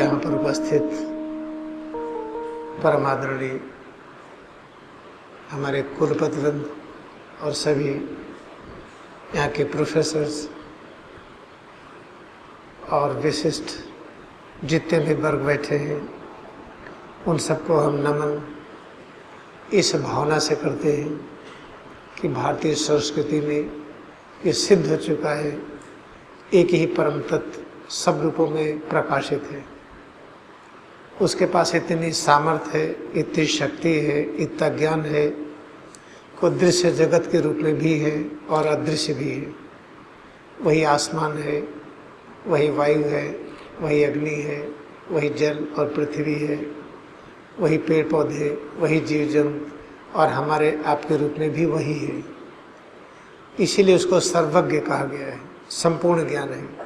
यहाँ पर उपस्थित परम आदरणीय हमारे कुलपतिवृंद और सभी यहाँ के प्रोफेसर्स और विशिष्ट जितने भी वर्ग बैठे हैं, उन सबको हम नमन इस भावना से करते हैं कि भारतीय संस्कृति में ये सिद्ध हो चुका है, एक ही परम तत्व सब रूपों में प्रकाशित है। उसके पास इतनी सामर्थ्य है, इतनी शक्ति है, इतना ज्ञान है, को दृश्य जगत के रूप में भी है और अदृश्य भी है। वही आसमान है, वही वायु है, वही अग्नि है, वही जल और पृथ्वी है, वही पेड़ पौधे, वही जीव जंतु और हमारे आपके रूप में भी वही है। इसीलिए उसको सर्वज्ञ कहा गया है, संपूर्ण ज्ञान है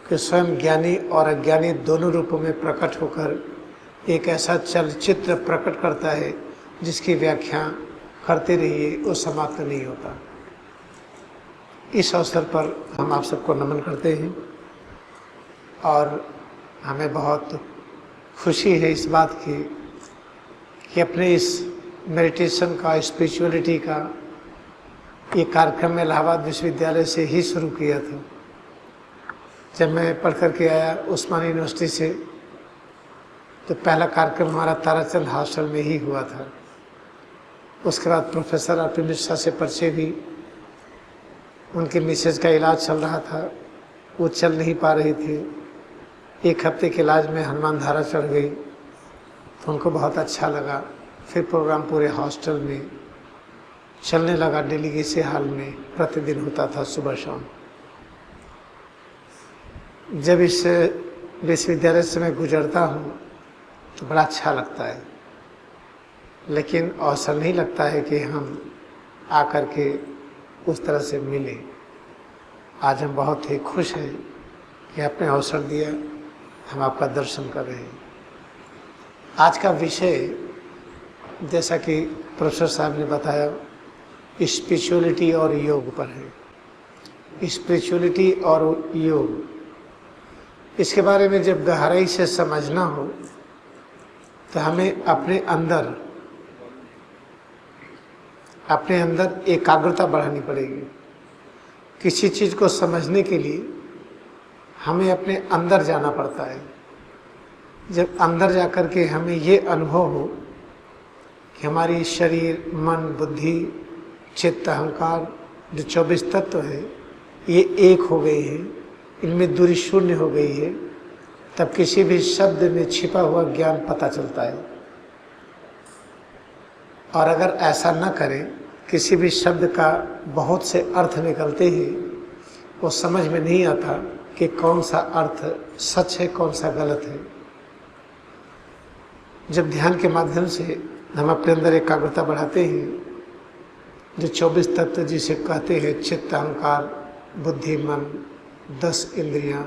कि स्वयं ज्ञानी और अज्ञानी दोनों रूपों में प्रकट होकर एक ऐसा चलचित्र प्रकट करता है जिसकी व्याख्या करते रहिए वो समाप्त नहीं होता। इस अवसर पर हम आप सबको नमन करते हैं और हमें बहुत खुशी है इस बात की कि अपने इस मेडिटेशन का, स्पिरिचुअलिटी का ये कार्यक्रम इलाहाबाद विश्वविद्यालय से ही शुरू किया था। जब मैं पढ़ कर के आया उस्मानी यूनिवर्सिटी से, तो पहला कार्यक्रम हमारा ताराचंद हॉस्टल में ही हुआ था। उसके बाद प्रोफेसर आर पी मिश्रा से परिचय भी, उनके मिसेज का इलाज चल रहा था, वो चल नहीं पा रही थी। एक हफ्ते के इलाज में हनुमान धारा चढ़ गई, तो उनको बहुत अच्छा लगा। फिर प्रोग्राम पूरे हॉस्टल में चलने लगा, डेलीगेसी हॉल में प्रतिदिन होता था सुबह शाम। जब इस विश्वविद्यालय से मैं गुजरता हूँ तो बड़ा अच्छा लगता है, लेकिन अवसर नहीं लगता है कि हम आकर के उस तरह से मिले। आज हम बहुत ही खुश हैं कि आपने अवसर दिया, हम आपका दर्शन कर रहे हैं। आज का विषय जैसा कि प्रोफेसर साहब ने बताया, स्पिरिचुअलिटी और योग पर है। स्पिरिचुअलिटी और योग, इसके बारे में जब गहराई से समझना हो तो हमें अपने अंदर एकाग्रता बढ़ानी पड़ेगी। किसी चीज़ को समझने के लिए हमें अपने अंदर जाना पड़ता है। जब अंदर जाकर के हमें ये अनुभव हो कि हमारी शरीर, मन, बुद्धि, चित्त, अहंकार जो 24 तत्व है ये एक हो गए हैं, इनमें दूरी शून्य हो गई है, तब किसी भी शब्द में छिपा हुआ ज्ञान पता चलता है। और अगर ऐसा न करें, किसी भी शब्द का बहुत से अर्थ निकलते हैं, वो समझ में नहीं आता कि कौन सा अर्थ सच है, कौन सा गलत है। जब ध्यान के माध्यम से हम अपने अंदर एकाग्रता बढ़ाते हैं, जो 24 तत्व जिसे कहते हैं चित्त, अहंकार, बुद्धि, मन, 10 इंद्रियां,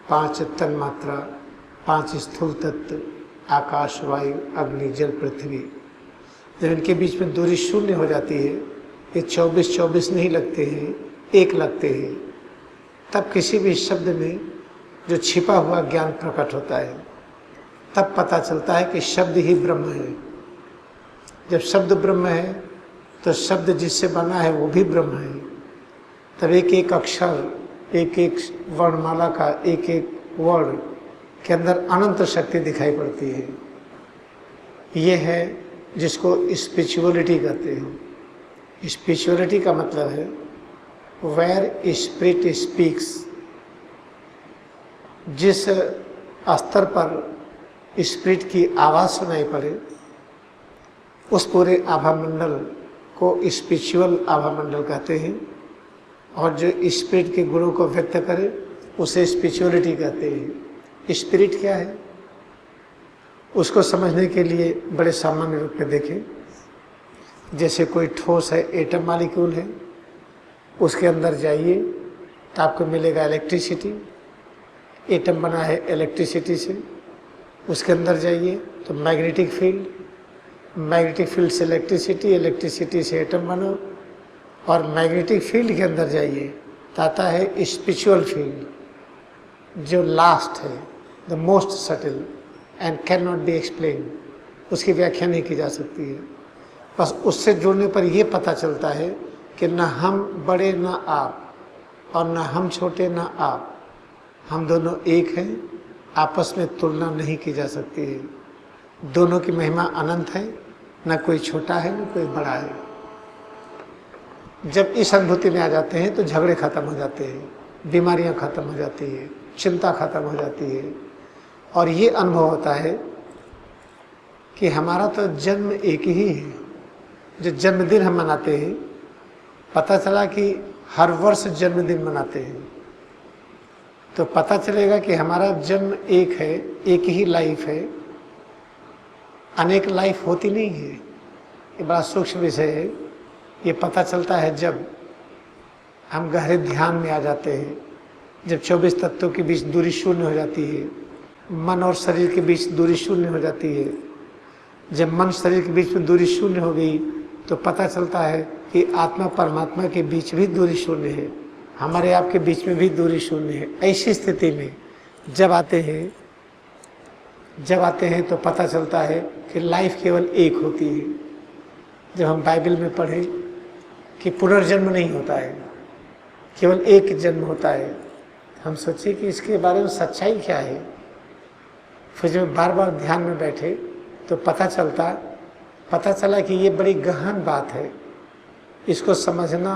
5 तन्मात्रा, 5 स्थूल तत्व, आकाश, वायु, अग्नि, जल, पृथ्वी, जब इनके बीच में दूरी शून्य हो जाती है, ये 24 नहीं लगते हैं, एक लगते हैं, तब किसी भी शब्द में जो छिपा हुआ ज्ञान प्रकट होता है। तब पता चलता है कि शब्द ही ब्रह्म है। जब शब्द ब्रह्म है तो शब्द जिससे बना है वो भी ब्रह्म है। तब एक एक अक्षर, एक एक वर्णमाला का एक एक वर्ड के अंदर अनंत शक्ति दिखाई पड़ती है। ये है जिसको स्पिरिचुअलिटी कहते हैं। स्पिरिचुअलिटी का मतलब है वेयर स्पिरिट स्पीक्स। जिस स्तर पर स्पिरिट की आवाज़ सुनाई पड़े, उस पूरे आभा मंडल को स्पिरिचुअल आभा मंडल कहते हैं। और जो स्पिरिट के गुणों को व्यक्त करे उसे स्पिरिचुअलिटी कहते हैं। स्पिरिट क्या है, उसको समझने के लिए बड़े सामान्य रूप में देखें। जैसे कोई ठोस है, एटम मॉलिक्यूल है, उसके अंदर जाइए तो आपको मिलेगा इलेक्ट्रिसिटी। एटम बना है इलेक्ट्रिसिटी से। उसके अंदर जाइए तो मैग्नेटिक फील्ड, मैग्नेटिक फील्ड से इलेक्ट्रिसिटी, इलेक्ट्रिसिटी से एटम बना। और मैग्नेटिक फील्ड के अंदर जाइए तो आता है स्पिरिचुअल फील्ड, जो लास्ट है, the most subtle and can not be explain, उसकी व्याख्या नहीं की जा सकती है। बस उससे जुड़ने पर यह पता चलता है कि न हम बड़े न आप, और न हम छोटे न आप, हम दोनों एक हैं, आपस में तुलना नहीं की जा सकती है। दोनों की महिमा अनंत है, न कोई छोटा है न कोई बड़ा है। जब इस अनुभूति में आ जाते हैं तो झगड़े खत्म हो जाते हैं, बीमारियां खत्म हो जाती है, चिंता खत्म हो जाती है, और ये अनुभव होता है कि हमारा तो जन्म एक ही है। जो जन्मदिन हम मनाते हैं, पता चला कि हर वर्ष जन्मदिन मनाते हैं, तो पता चलेगा कि हमारा जन्म एक है, एक ही लाइफ है, अनेक लाइफ होती नहीं है। ये बड़ा सूक्ष्म विषय है। ये पता चलता है जब हम गहरे ध्यान में आ जाते हैं, जब 24 तत्वों के बीच दूरी शून्य हो जाती है, मन और शरीर के बीच दूरी शून्य हो जाती है। जब मन शरीर के बीच में दूरी शून्य हो गई तो पता चलता है कि आत्मा परमात्मा के बीच भी दूरी शून्य है, हमारे आप के बीच में भी दूरी शून्य है। ऐसी स्थिति में जब आते हैं तो पता चलता है कि लाइफ केवल एक होती है। जब हम बाइबल में पढ़ें कि पुनर्जन्म नहीं होता है, केवल एक जन्म होता है, हम सोचे कि इसके बारे में सच्चाई क्या है। फिर जब बार बार ध्यान में बैठे तो पता चला कि ये बड़ी गहन बात है। इसको समझना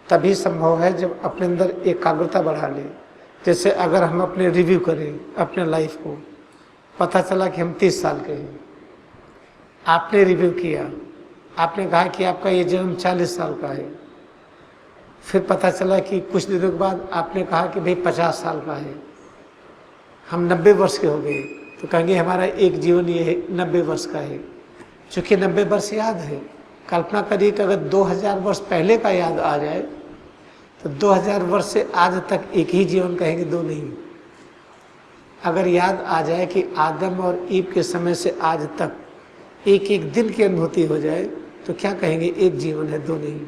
तभी संभव है जब अपने अंदर एकाग्रता बढ़ा लें। जैसे अगर हम अपने रिव्यू करें अपने लाइफ को, पता चला कि हम 30 साल के हैं, आपने रिव्यू किया, आपने कहा कि आपका ये जन्म 40 साल का है, फिर पता चला कि कुछ दिनों के बाद आपने कहा कि भाई 50 साल का है, हम 90 वर्ष के हो गए, तो कहेंगे हमारा एक जीवन ये है 90 वर्ष का है। चूँकि 90 वर्ष याद है, कल्पना करिए कि अगर 2000 वर्ष पहले का याद आ जाए तो 2000 वर्ष से आज तक एक ही जीवन कहेंगे, दो नहीं। अगर याद आ जाए कि आदम और ईव के समय से आज तक एक एक दिन की अनुभूति हो जाए तो क्या कहेंगे, एक जीवन है, दो नहीं।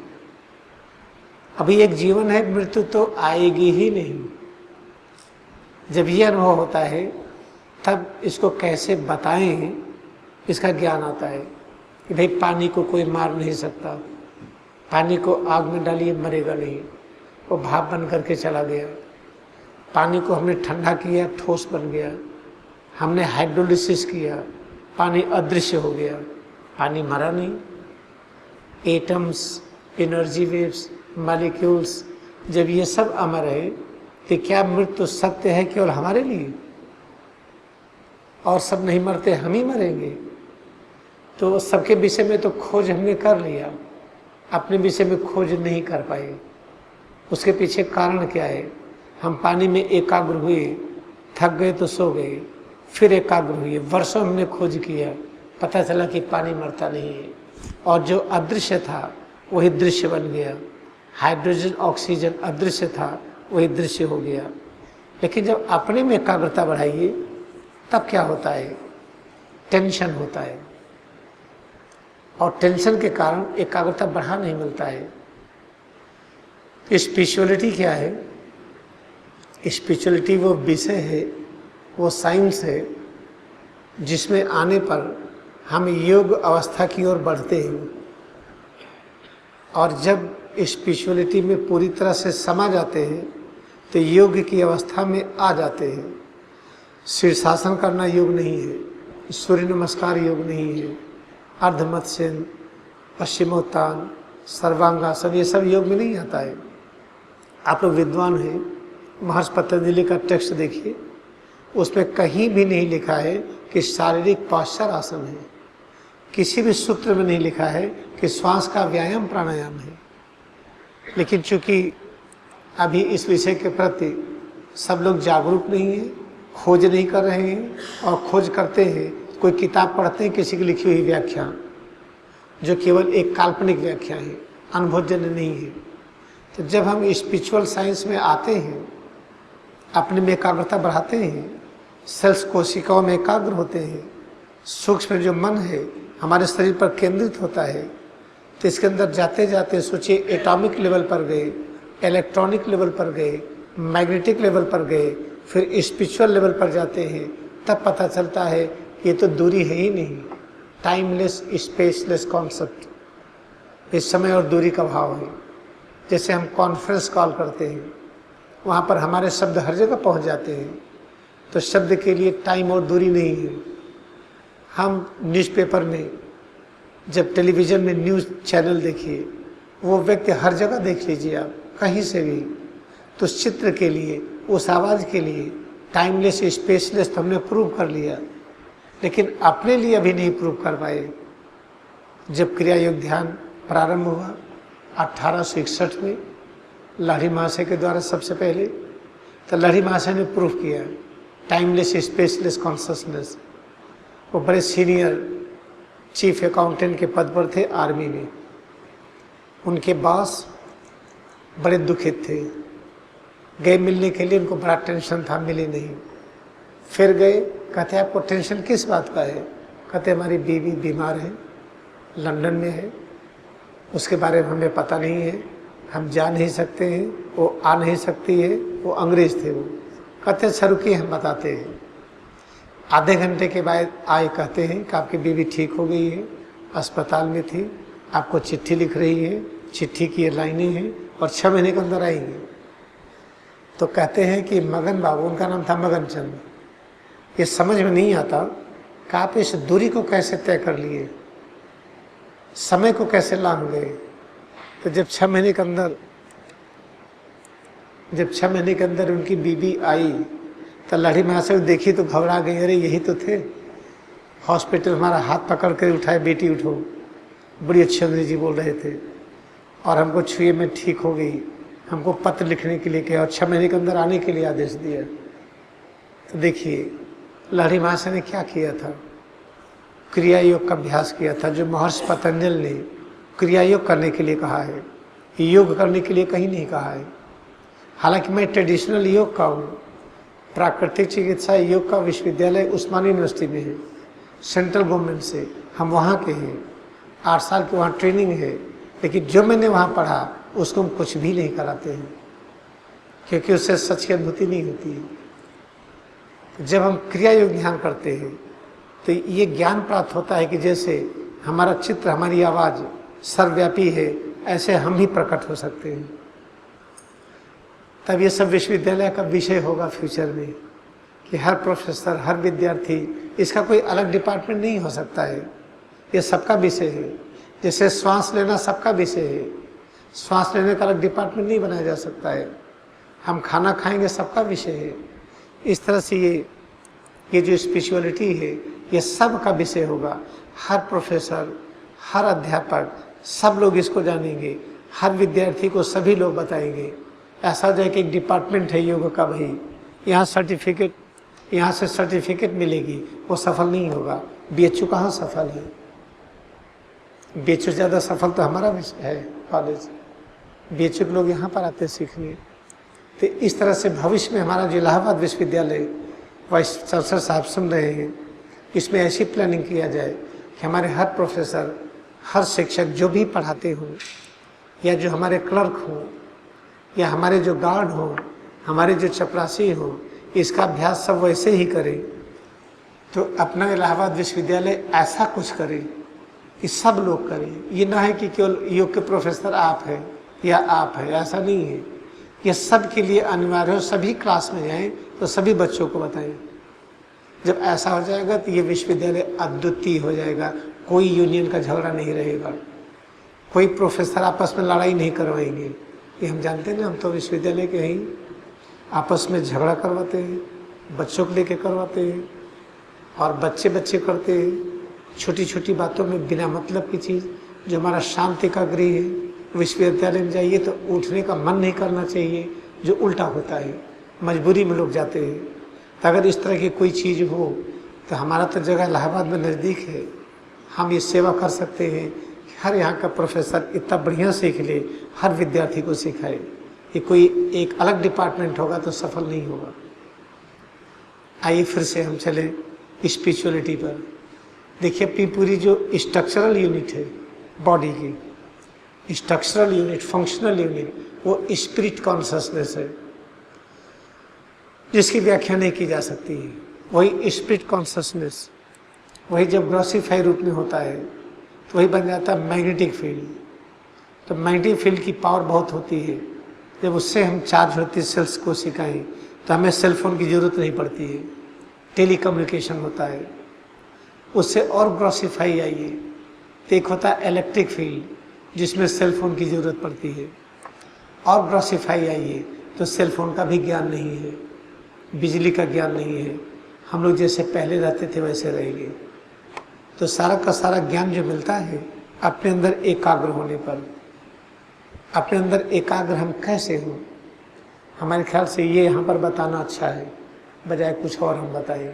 अभी एक जीवन है, मृत्यु तो आएगी ही नहीं। जब ये अनुभव होता है तब इसको कैसे बताएं, इसका ज्ञान आता है कि भाई पानी को कोई मार नहीं सकता, पानी को आग में डालिए मरेगा नहीं, वो भाप बन करके चला गया। पानी को हमने ठंडा किया, ठोस बन गया। हमने हाइड्रोलिसिस किया, पानी अदृश्य हो गया, पानी मरा नहीं। एटम्स, एनर्जी वेव्स, मॉलिक्यूल्स, जब ये सब अमर है तो क्या मृत्यु सत्य है केवल हमारे लिए? और सब नहीं मरते, हम ही मरेंगे। तो सबके विषय में तो खोज हमने कर लिया, अपने विषय में खोज नहीं कर पाए। उसके पीछे कारण क्या है? हम पानी में एकाग्र हुए, थक गए तो सो गए, फिर एकाग्र हुए, वर्षों हमने खोज किया, पता चला कि पानी मरता नहीं है, और जो अदृश्य था वही दृश्य बन गया। हाइड्रोजन ऑक्सीजन अदृश्य था, वही दृश्य हो गया। लेकिन जब अपने में एकाग्रता बढ़ाइए तब क्या होता है? टेंशन होता है, और टेंशन के कारण एकाग्रता बढ़ा नहीं मिलता है। स्पिरिचुअलिटी क्या है? स्पिरिचुअलिटी वो विषय है, वो साइंस है जिसमें आने पर हम योग अवस्था की ओर बढ़ते हैं, और जब स्पिरिचुअलिटी में पूरी तरह से समा जाते हैं तो योग की अवस्था में आ जाते हैं। शीर्षासन करना योग नहीं है, सूर्य नमस्कार योग नहीं है, अर्धमत्स्य, पश्चिमोत्तान, सर्वांगासन, ये सब योग में नहीं आता है। आप लोग विद्वान हैं, महर्षि पतंजलि का टेक्स्ट देखिए, उसमें कहीं भी नहीं लिखा है कि शारीरिक पाश्चर आसन है, किसी भी सूत्र में नहीं लिखा है कि श्वास का व्यायाम प्राणायाम है। लेकिन चूंकि अभी इस विषय के प्रति सब लोग जागरूक नहीं हैं, खोज नहीं कर रहे हैं, और खोज करते हैं कोई किताब पढ़ते हैं किसी की लिखी हुई व्याख्या, जो केवल एक काल्पनिक व्याख्या है, अनुभवजन्य नहीं है। तो जब हम स्पिरिचुअल साइंस में आते हैं, अपने में एकाग्रता बढ़ाते हैं, सेल्स कोशिकाओं में एकाग्र होते हैं, सूक्ष्म जो मन है हमारे शरीर पर केंद्रित होता है, तो इसके अंदर जाते जाते सोचिए एटॉमिक लेवल पर गए, इलेक्ट्रॉनिक लेवल पर गए, मैग्नेटिक लेवल पर गए, फिर स्पिरिचुअल लेवल पर जाते हैं, तब पता चलता है ये तो दूरी है ही नहीं, टाइमलेस स्पेसलेस कॉन्सेप्ट। इस समय और दूरी का भाव है। जैसे हम कॉन्फ्रेंस कॉल करते हैं, वहाँ पर हमारे शब्द हर जगह पहुँच जाते हैं, तो शब्द के लिए टाइम और दूरी नहीं है। हम न्यूज़पेपर में, जब टेलीविज़न में न्यूज़ चैनल देखिए, वो व्यक्ति हर जगह देख लीजिए आप, कहीं से भी, तो उस चित्र के लिए, उस आवाज़ के लिए टाइमलेस स्पेसलेस तो हमने प्रूव कर लिया, लेकिन अपने लिए अभी नहीं प्रूव कर पाए। जब क्रिया योग ध्यान प्रारंभ हुआ 1861 में लहरी महाशय के द्वारा सबसे पहले, तो लहरी महाशय ने प्रूव किया टाइमलेस स्पेसलेस कॉन्शसनेस। वो बड़े सीनियर चीफ अकाउंटेंट के पद पर थे आर्मी में। उनके बॉस बड़े दुखित थे, गए मिलने के लिए, उनको बड़ा टेंशन था, मिले नहीं। फिर गए, कहते आपको टेंशन किस बात का है? कहते हमारी बीवी बीमार है, लंदन में है, उसके बारे में हमें पता नहीं है, हम जा नहीं सकते हैं, वो आ नहीं सकती है। वो अंग्रेज थे वो। कहते अच्छा रुकिए हम बताते हैं। आधे घंटे के बाद आए, कहते हैं कि आपकी बीवी ठीक हो गई है, अस्पताल में थी, आपको चिट्ठी लिख रही है, चिट्ठी की ये लाइनें हैं और 6 महीने के अंदर आएंगे। तो कहते हैं कि मगन बाबू, उनका नाम था मगन चंद, ये समझ में नहीं आता कि आप इस दूरी को कैसे तय कर लिए, समय को कैसे लांघ गए। तो जब 6 महीने के अंदर उनकी बीबी आई, तो लहरी महाशय देखी तो घबरा गई, अरे यही तो थे। हॉस्पिटल हमारा हाथ पकड़ कर उठाए, बेटी उठो, बड़ी अच्छी अंग्रेजी बोल रहे थे, और हमको छुए में ठीक हो गई। हमको पत्र लिखने के लिए कहा और 6 महीने के अंदर आने के लिए आदेश दिया। तो देखिए लहरी महाशय ने क्या किया था, क्रिया योग का अभ्यास किया था, जो महर्षि पतंजल ने क्रिया योग करने के लिए कहा है, योग करने के लिए कहीं नहीं कहा है। हालांकि मैं ट्रेडिशनल योग का हूँ, प्राकृतिक चिकित्सा योग का विश्वविद्यालय उस्मानी यूनिवर्सिटी में है, सेंट्रल गवर्नमेंट से, हम वहाँ के हैं, 8 साल की वहाँ ट्रेनिंग है, लेकिन जो मैंने वहाँ पढ़ा उसको हम कुछ भी नहीं कराते हैं, क्योंकि उससे सच की अनुभूति नहीं होती है। तो जब हम क्रिया योग ध्यान करते हैं तो ये ज्ञान प्राप्त होता है कि जैसे हमारा चित्र, हमारी आवाज़ सर्वव्यापी है, ऐसे हम भी प्रकट हो सकते हैं। तब ये सब विश्वविद्यालय का विषय होगा फ्यूचर में, कि हर प्रोफेसर, हर विद्यार्थी, इसका कोई अलग डिपार्टमेंट नहीं हो सकता है, ये सबका विषय है। जैसे श्वास लेना सबका विषय है, श्वास लेने का अलग डिपार्टमेंट नहीं बनाया जा सकता है। हम खाना खाएंगे सबका विषय है। इस तरह से ये जो स्पिरिचुअलिटी है, ये सब का विषय होगा। हर प्रोफेसर, हर अध्यापक, सब लोग इसको जानेंगे, हर विद्यार्थी को सभी लोग बताएंगे। ऐसा जो है कि एक डिपार्टमेंट है योग का, भाई यहाँ सर्टिफिकेट, यहाँ से सर्टिफिकेट मिलेगी, वो सफल नहीं होगा। BHU कहाँ सफल है? BHU ज़्यादा सफल तो हमारा है कॉलेज, BHU के लोग यहाँ पर आते हैं सीखने। तो इस तरह से भविष्य में हमारा जो इलाहाबाद विश्वविद्यालय वाइस चांसलर साहब सुन रहे हैं, इसमें ऐसी प्लानिंग किया जाए कि हमारे हर प्रोफेसर, हर शिक्षक जो भी पढ़ाते हों, या जो हमारे क्लर्क हों, या हमारे जो गार्ड हों, हमारे जो चपरासी हों, इसका अभ्यास सब वैसे ही करें। तो अपना इलाहाबाद विश्वविद्यालय ऐसा कुछ करे कि सब लोग करें। ये ना है कि केवल योग के प्रोफेसर आप हैं या आप हैं, ऐसा नहीं है। ये सब के लिए अनिवार्य हो, सभी क्लास में जाएं तो सभी बच्चों को बताएं। जब ऐसा हो जाएगा तो ये विश्वविद्यालय अद्वितीय हो जाएगा, कोई यूनियन का झगड़ा नहीं रहेगा, कोई प्रोफेसर आपस में लड़ाई नहीं करवाएंगे। ये हम जानते हैं ना, हम तो विश्वविद्यालय के ही आपस में झगड़ा करवाते हैं, बच्चों को लेके करवाते हैं, और बच्चे करते हैं छोटी छोटी बातों में बिना मतलब की चीज़। जो हमारा शांति का गृह है, विश्वविद्यालय में जाइए तो उठने का मन नहीं करना चाहिए, जो उल्टा होता है, मजबूरी में लोग जाते हैं। तो अगर इस तरह की कोई चीज़ हो तो हमारा तो जगह इलाहाबाद में नज़दीक है, हम ये सेवा कर सकते हैं कि हर यहाँ का प्रोफेसर इतना बढ़िया सीख ले, हर विद्यार्थी को सिखाए। ये कोई एक अलग डिपार्टमेंट होगा तो सफल नहीं होगा। आइए फिर से हम चले स्पिरिचुअलिटी पर। देखिए अपनी पूरी जो स्ट्रक्चरल यूनिट है बॉडी की, स्ट्रक्चरल यूनिट, फंक्शनल यूनिट, वो स्पिरिट कॉन्शसनेस है। जिसकी व्याख्या नहीं की जा सकती है। वही स्पिरिट कॉन्शसनेस, वही जब ग्रॉसिफाई रूप में होता है तो वही बन जाता है मैग्नेटिक फील्ड। तो मैग्नेटिक फील्ड की पावर बहुत होती है। जब उससे हम चार्ज होती सेल्स को सिखाएं तो हमें सेल फोन की जरूरत नहीं पड़ती है, टेली कम्युनिकेशन होता है। उससे और ग्रॉसिफाई आइए तो एक होता है इलेक्ट्रिक फील्ड जिसमें सेल फोन की जरूरत पड़ती है। और ग्रॉसिफाई आइए तो सेल फोन का भी ज्ञान नहीं है, बिजली का ज्ञान नहीं है। हम लोग जैसे पहले रहते थे वैसे रहेंगे। तो सारा का सारा ज्ञान जो मिलता है अपने अंदर एकाग्र होने पर। अपने अंदर एकाग्र हम कैसे हों, हमारे ख्याल से ये यहाँ पर बताना अच्छा है बजाय कुछ और हम बताएं।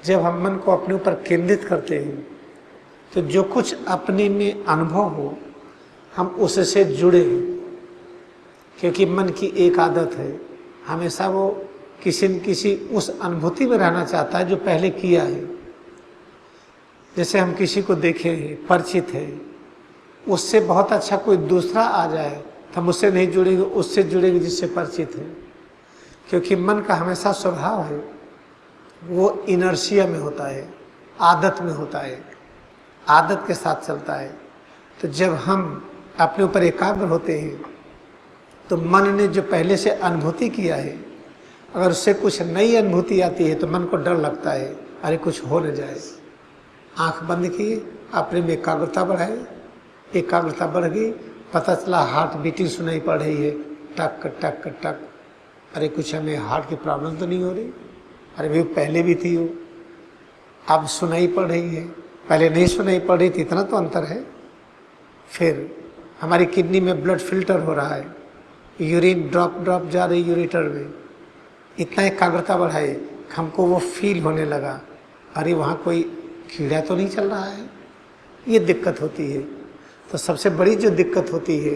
जब हम मन को अपने ऊपर केंद्रित करते हैं तो जो कुछ अपने में अनुभव हो हम उससे जुड़े, क्योंकि मन की एक आदत है हमेशा वो किसी न किसी उस अनुभूति में रहना चाहता है जो पहले किया है। जैसे हम किसी को देखे हैं, परिचित है, उससे बहुत अच्छा कोई दूसरा आ जाए तो हम उससे नहीं जुड़ेंगे, उससे जुड़ेंगे जिससे परिचित है। क्योंकि मन का हमेशा स्वभाव है वो इनर्शिया में होता है, आदत में होता है, आदत के साथ चलता है। तो जब हम अपने ऊपर एकाग्र होते हैं तो मन ने जो पहले से अनुभूति किया है, अगर उससे कुछ नई अनुभूति आती है तो मन को डर लगता है, अरे कुछ हो न जाए। आंख बंद किए, अपने में एकाग्रता बढ़ाए, एकाग्रता बढ़ गई, पता चला हार्ट बीटिंग सुनाई पड़ रही है, टक टक टक। अरे कुछ हमें हार्ट की प्रॉब्लम तो नहीं हो रही? अरे भाई पहले भी थी वो, अब सुनाई पड़ रही है, पहले नहीं सुनाई पड़ रही थी, इतना तो अंतर है। फिर हमारी किडनी में ब्लड फिल्टर हो रहा है, यूरिन ड्रॉप ड्रॉप जा रही यूरेटर में, इतना एकाग्रता बढ़ाए, हमको वो फील होने लगा, अरे वहाँ कोई कीड़ा तो नहीं चल रहा है। ये दिक्कत होती है। तो सबसे बड़ी जो दिक्कत होती है,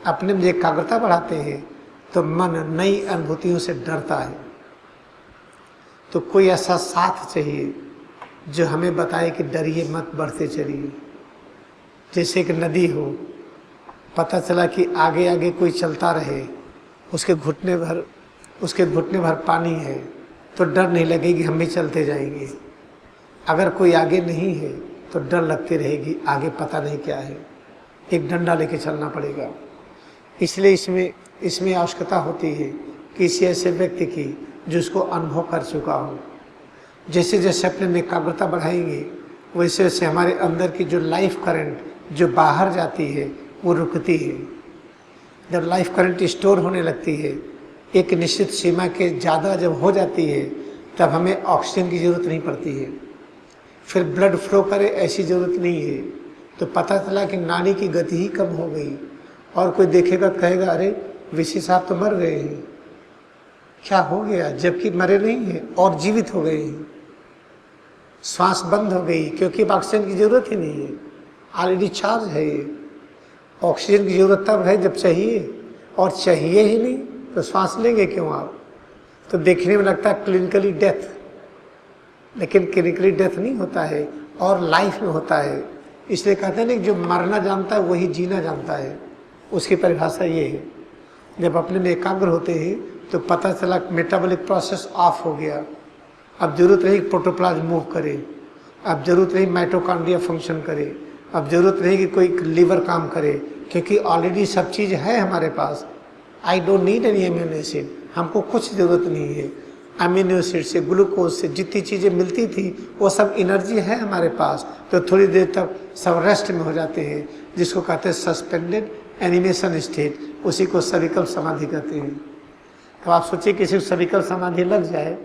अपने में एकाग्रता बढ़ाते हैं तो मन नई अनुभूतियों से डरता है। तो कोई ऐसा साथ चाहिए जो हमें बताए कि डरिए मत, बढ़ते चलिए। जैसे एक नदी हो, पता चला कि आगे आगे कोई चलता रहे, उसके घुटने भर पानी है तो डर नहीं लगेगी, हम भी चलते जाएंगे। अगर कोई आगे नहीं है तो डर लगती रहेगी, आगे पता नहीं क्या है, एक डंडा लेके चलना पड़ेगा। इसलिए इसमें आवश्यकता होती है किसी ऐसे व्यक्ति की जो उसको अनुभव कर चुका हो। जैसे जैसे अपने में एकाग्रता बढ़ाएंगे वैसे वैसे हमारे अंदर की जो लाइफ करंट जो बाहर जाती है वो रुकती है। जब लाइफ करंट स्टोर होने लगती है, एक निश्चित सीमा के ज़्यादा जब हो जाती है, तब हमें ऑक्सीजन की ज़रूरत नहीं पड़ती है, फिर ब्लड फ्लो करे ऐसी ज़रूरत नहीं है। तो पता चला कि नाड़ी की गति ही कम हो गई, और कोई देखेगा कहेगा अरे वीसी साहब तो मर गए हैं, क्या हो गया? जबकि मरे नहीं हैं और जीवित हो गए हैं। श्वास बंद हो गई क्योंकि ऑक्सीजन की ज़रूरत ही नहीं है, ऑलरेडी चार्ज है ये। ऑक्सीजन की ज़रूरत तब है जब चाहिए, और चाहिए ही नहीं तो श्वास लेंगे क्यों आप? तो देखने में लगता है क्लिनिकली डेथ, लेकिन क्लिनिकली डेथ नहीं होता है और लाइफ में होता है। इसलिए कहते हैं ना जो मरना जानता है वही जीना जानता है, उसकी परिभाषा ये है। जब अपने में एकाग्र होते हैं तो पता चला मेटाबॉलिक प्रोसेस ऑफ हो गया, अब जरूरत नहीं प्रोटोप्लाज्म मूव करे, अब जरूरत नहीं माइटोकॉन्ड्रिया फंक्शन करे, अब जरूरत नहीं कि कोई लीवर काम करे, क्योंकि ऑलरेडी सब चीज़ है हमारे पास। I don't need any amino acid, हमको कुछ ज़रूरत नहीं है। अमीनो एसिड से, ग्लूकोज से जितनी चीज़ें मिलती थी वो सब एनर्जी है हमारे पास। तो थोड़ी देर तक सब रेस्ट में हो जाते हैं, जिसको कहते हैं सस्पेंडेड एनिमेशन स्टेट, उसी को सर्विकल समाधि कहते हैं। तो आप सोचिए किसी को सर्विकल समाधि लग जाए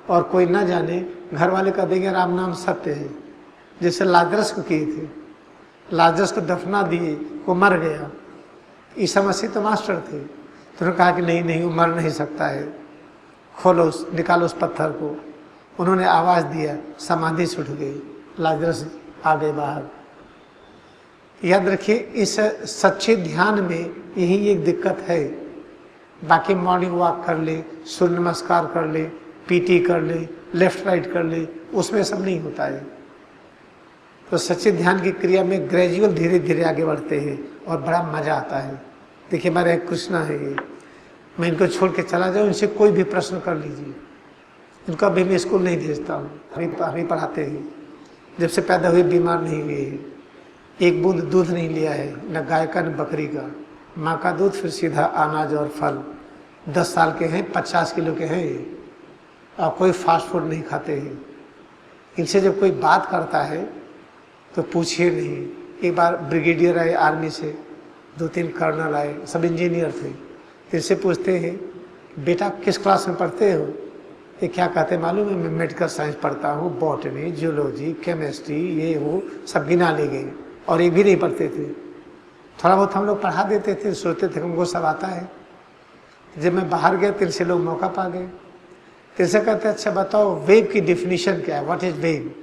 और कोई ना जाने, घर वाले कह देंगे राम नाम सत्य है, जैसे लाजरस को किए थे। लाजरस को दफना दिए, वो मर गया। ईसा मसीह तो मास्टर थे, तो उन्होंने कहा कि नहीं नहीं वो मर नहीं सकता है, खोलो निकालो उस पत्थर को। उन्होंने आवाज़ दिया, समाधि से उठ गई, लाजरस आ गए बाहर। याद रखिए इस सच्चे ध्यान में यही एक दिक्कत है। बाकी मॉर्निंग वॉक कर ले, सूर्य नमस्कार कर ले, पीटी कर ले, लेफ्ट राइट कर ले, उसमें सब नहीं होता है। तो सच्चे ध्यान की क्रिया में ग्रेजुअल धीरे धीरे आगे बढ़ते हैं और बड़ा मजा आता है। देखिए हमारे कृष्णा है, ये मैं इनको छोड़ के चला जाऊँ, इनसे कोई भी प्रश्न कर लीजिए। इनको अभी मैं स्कूल नहीं भेजता हूँ, अभी पढ़ाते हैं। जब से पैदा हुए बीमार नहीं हुए हैं, एक बूंद दूध नहीं लिया है, न गाय का न बकरी का, माँ का दूध फिर सीधा अनाज और फल। 10 साल के हैं, 50 किलो के हैं ये, और कोई फास्ट फूड नहीं खाते हैं। इनसे जब कोई बात करता है तो पूछिए नहीं। एक बार ब्रिगेडियर आए आर्मी से, 2-3 कर्नल आए, सब इंजीनियर थे। इनसे पूछते हैं बेटा किस क्लास में पढ़ते हो? ये क्या कहते हैं मालूम है? मैं मेडिकल साइंस पढ़ता हूँ, बॉटनी, जियोलॉजी, केमिस्ट्री, ये वो सब गिना ले गए। और ये भी नहीं पढ़ते थे, थोड़ा बहुत हम लोग पढ़ा देते थे, सोचते थे हमको सब आता है। जब मैं बाहर गया तो इनसे लोग मौका पा गए। तिनसे कहते अच्छा बताओ वेव की डिफिनीशन क्या है, व्हाट इज वेव?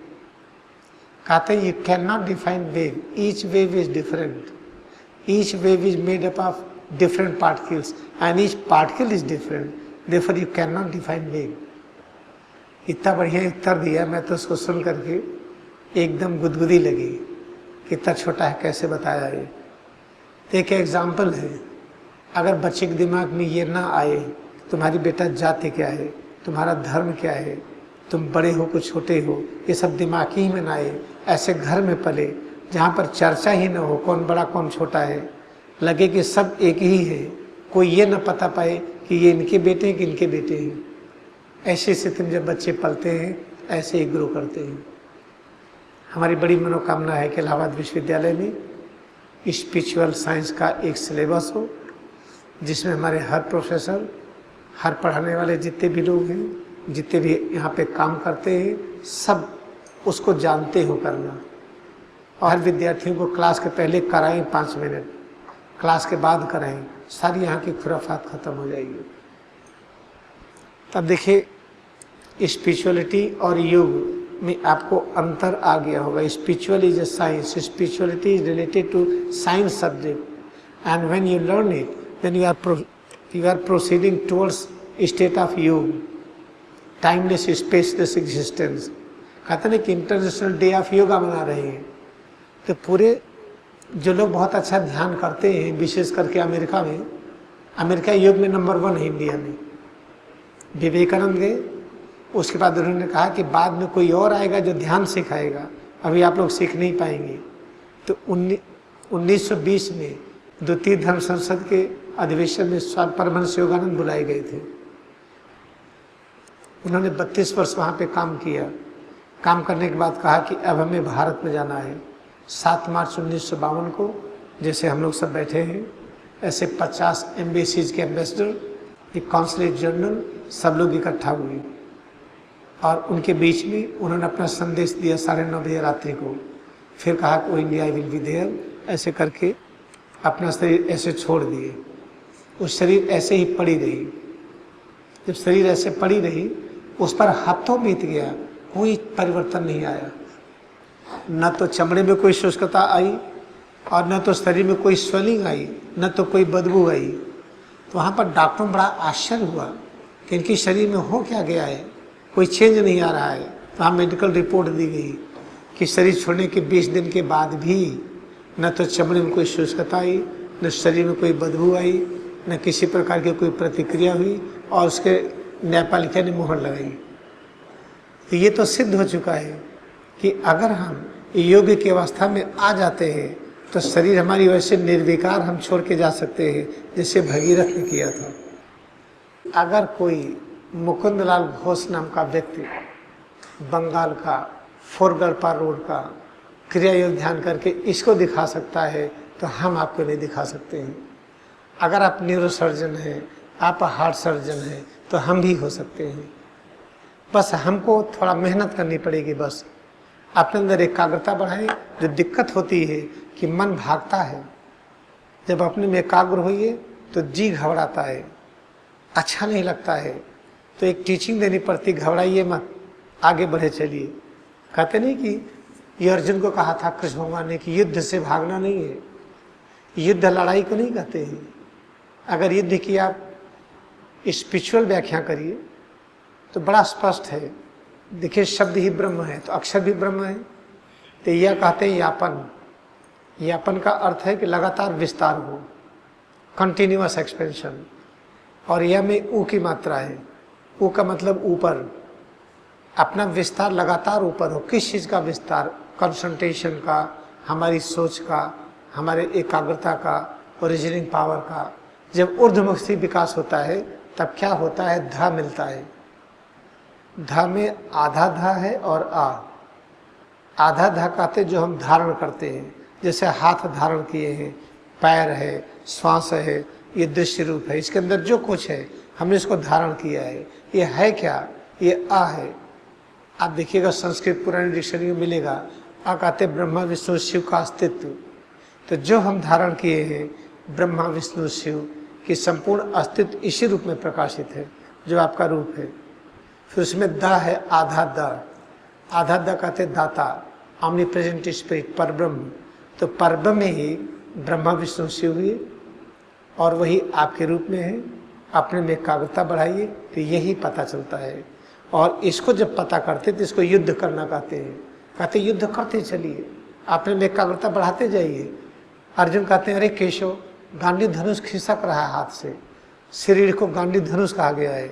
कहते हैं you can not define wave, each wave is different, each wave is made up of different particles and each particle is different, therefore you can not define wave. इतना बढ़िया उत्तर दिया, मैं तो उसको सुन करके एकदम गुदगुदी लगी, कितना छोटा है, कैसे बताया ये। तो एक एग्जाम्पल है, अगर बच्चे के दिमाग में ये ना आए तुम्हारी बेटा जाति क्या है, तुम्हारा धर्म क्या है, तुम बड़े हो कि छोटे हो, ये सब दिमाग ही में ना आए, ऐसे घर में पले जहाँ पर चर्चा ही ना हो कौन बड़ा कौन छोटा है, लगे कि सब एक ही है, कोई ये ना पता पाए कि ये इनके बेटे हैं कि इनके बेटे हैं। ऐसी स्थिति में जब बच्चे पलते हैं ऐसे ही ग्रो करते हैं। हमारी बड़ी मनोकामना है कि इलाहाबाद विश्वविद्यालय में स्पिरिचुअल साइंस का एक सिलेबस हो, जिसमें हमारे हर प्रोफेसर, हर पढ़ाने वाले जितने भी लोग हैं, जितने भी यहाँ पे काम करते हैं, सब उसको जानते हो करना। और हर विद्यार्थियों को क्लास के पहले कराएं 5 मिनट, क्लास के बाद कराएं, सारी यहाँ की खुराफात खत्म हो जाएगी। तब देखिए स्पिरिचुअलिटी और योग में आपको अंतर आ गया होगा। Spiritual is a science, spirituality is related to science subject, and when you learn it then you are proceeding towards state of yog, timeless spaceless existence. कहते हैं कि इंटरनेशनल डे ऑफ योगा मना रहे हैं, तो पूरे जो लोग बहुत अच्छा ध्यान करते हैं, विशेष करके अमेरिका में, अमेरिका योग में नंबर 1 है इंडिया में। विवेकानंद गए, उसके बाद उन्होंने कहा कि बाद में कोई और आएगा जो ध्यान सिखाएगा, अभी आप लोग सीख नहीं पाएंगे। तो 1920 में द्वितीय धर्म संसद के अधिवेशन में स्वामी परमहंस योगानंद बुलाए गए थे। उन्होंने 32 वर्ष वहाँ पे काम किया। काम करने के बाद कहा कि अब हमें भारत में जाना है। 7 मार्च 1952 को, जैसे हम लोग सब बैठे हैं, ऐसे 50 एम्बेसीज के एम्बेसडर, एक कॉन्सुलेट जनरल, सब लोग इकट्ठा हुए और उनके बीच में उन्होंने अपना संदेश दिया 9:30 बजे रात्रि को। फिर कहा कि वो इंडिया विल बी देयर, ऐसे करके अपना शरीर ऐसे छोड़ दिए। उस शरीर ऐसे ही पड़ी रही। जब शरीर ऐसे पड़ी रही, उस पर हाथों बीत गया, कोई परिवर्तन नहीं आया। न तो चमड़े में कोई शुष्कता आई और न तो शरीर में कोई स्वेलिंग आई, न तो कोई बदबू आई। तो वहाँ पर डॉक्टरों में बड़ा आश्चर्य हुआ कि इनके शरीर में हो क्या गया है, कोई चेंज नहीं आ रहा है। तो वहाँ मेडिकल रिपोर्ट दी गई कि शरीर छोड़ने के 20 दिन के बाद भी न तो चमड़े में कोई शुष्कता आई, न शरीर में कोई बदबू आई, न किसी प्रकार की कोई प्रतिक्रिया हुई, और उसके न्यायपालिका ने मोहर लगाई। तो ये तो सिद्ध हो चुका है कि अगर हम योग की अवस्था में आ जाते हैं तो शरीर हमारी वैसे निर्विकार हम छोड़ के जा सकते हैं, जैसे भगीरथ ने किया था। अगर कोई मुकुंदलाल घोष नाम का व्यक्ति बंगाल का फोरगरपा रोड का क्रिया योग ध्यान करके इसको दिखा सकता है, तो हम आपको नहीं दिखा सकते हैं। अगर आप न्यूरोसर्जन हैं, आप हार्ट सर्जन हैं, तो हम भी हो सकते हैं। बस हमको थोड़ा मेहनत करनी पड़ेगी। बस अपने अंदर एकाग्रता बढ़ाएं। जो दिक्कत होती है कि मन भागता है, जब अपने में एकाग्र होइए तो जी घबराता है, अच्छा नहीं लगता है, तो एक टीचिंग देनी पड़ती, घबराइए मत, आगे बढ़े चलिए। कहते नहीं कि ये अर्जुन को कहा था कृष्ण भगवान ने कि युद्ध से भागना नहीं है, युद्ध लड़ाई को नहीं कहते हैं। अगर युद्ध की आप स्पिरिचुअल व्याख्या करिए तो बड़ा स्पष्ट है। देखिए शब्द ही ब्रह्म है तो अक्षर भी ब्रह्म है। तो यह कहते हैं यापन। यापन का अर्थ है कि लगातार विस्तार हो, कंटिन्यूअस एक्सपेंशन। और यह में ऊ की मात्रा है। ऊ का मतलब ऊपर, अपना विस्तार लगातार ऊपर हो। किस चीज़ का विस्तार? कंसंट्रेशन का, हमारी सोच का, हमारे एकाग्रता का, रीजनिंग पावर का। जब ऊर्ध्वमुखी विकास होता है तब क्या होता है? ध मिलता है। ध में आधा ध है और आ। आधा ध कहते जो हम धारण करते हैं, जैसे हाथ धारण किए हैं, पैर है, श्वास है, ये दृश्य रूप है, इसके अंदर जो कुछ है हमने इसको धारण किया है। ये है क्या? ये आ है। आप देखिएगा संस्कृत पुरानी डिक्शनरी में मिलेगा, आ कहते ब्रह्मा विष्णु शिव का अस्तित्व। तो जो हम धारण किए हैं ब्रह्मा विष्णु शिव की संपूर्ण अस्तित्व इसी रूप में प्रकाशित है, जो आपका रूप है। फिर उसमें द है, आधा द। आधा द कहते दाता, ऑमनी प्रेजेंट स्पिरिट, परब्रह्म। तो परब्रह्म में ही ब्रह्मा विष्णु शिव हुए और वही आपके रूप में है। अपने में एकाग्रता बढ़ाइए तो यही पता चलता है। और इसको जब पता करते तो इसको युद्ध करना कहते हैं। कहते युद्ध करते चलिए, अपने में एकाग्रता बढ़ाते जाइए। अर्जुन कहते हैं अरे केशव, गांडी धनुष खिसक रहा है हाथ से, शरीर को गांडी धनुष कहा गया है,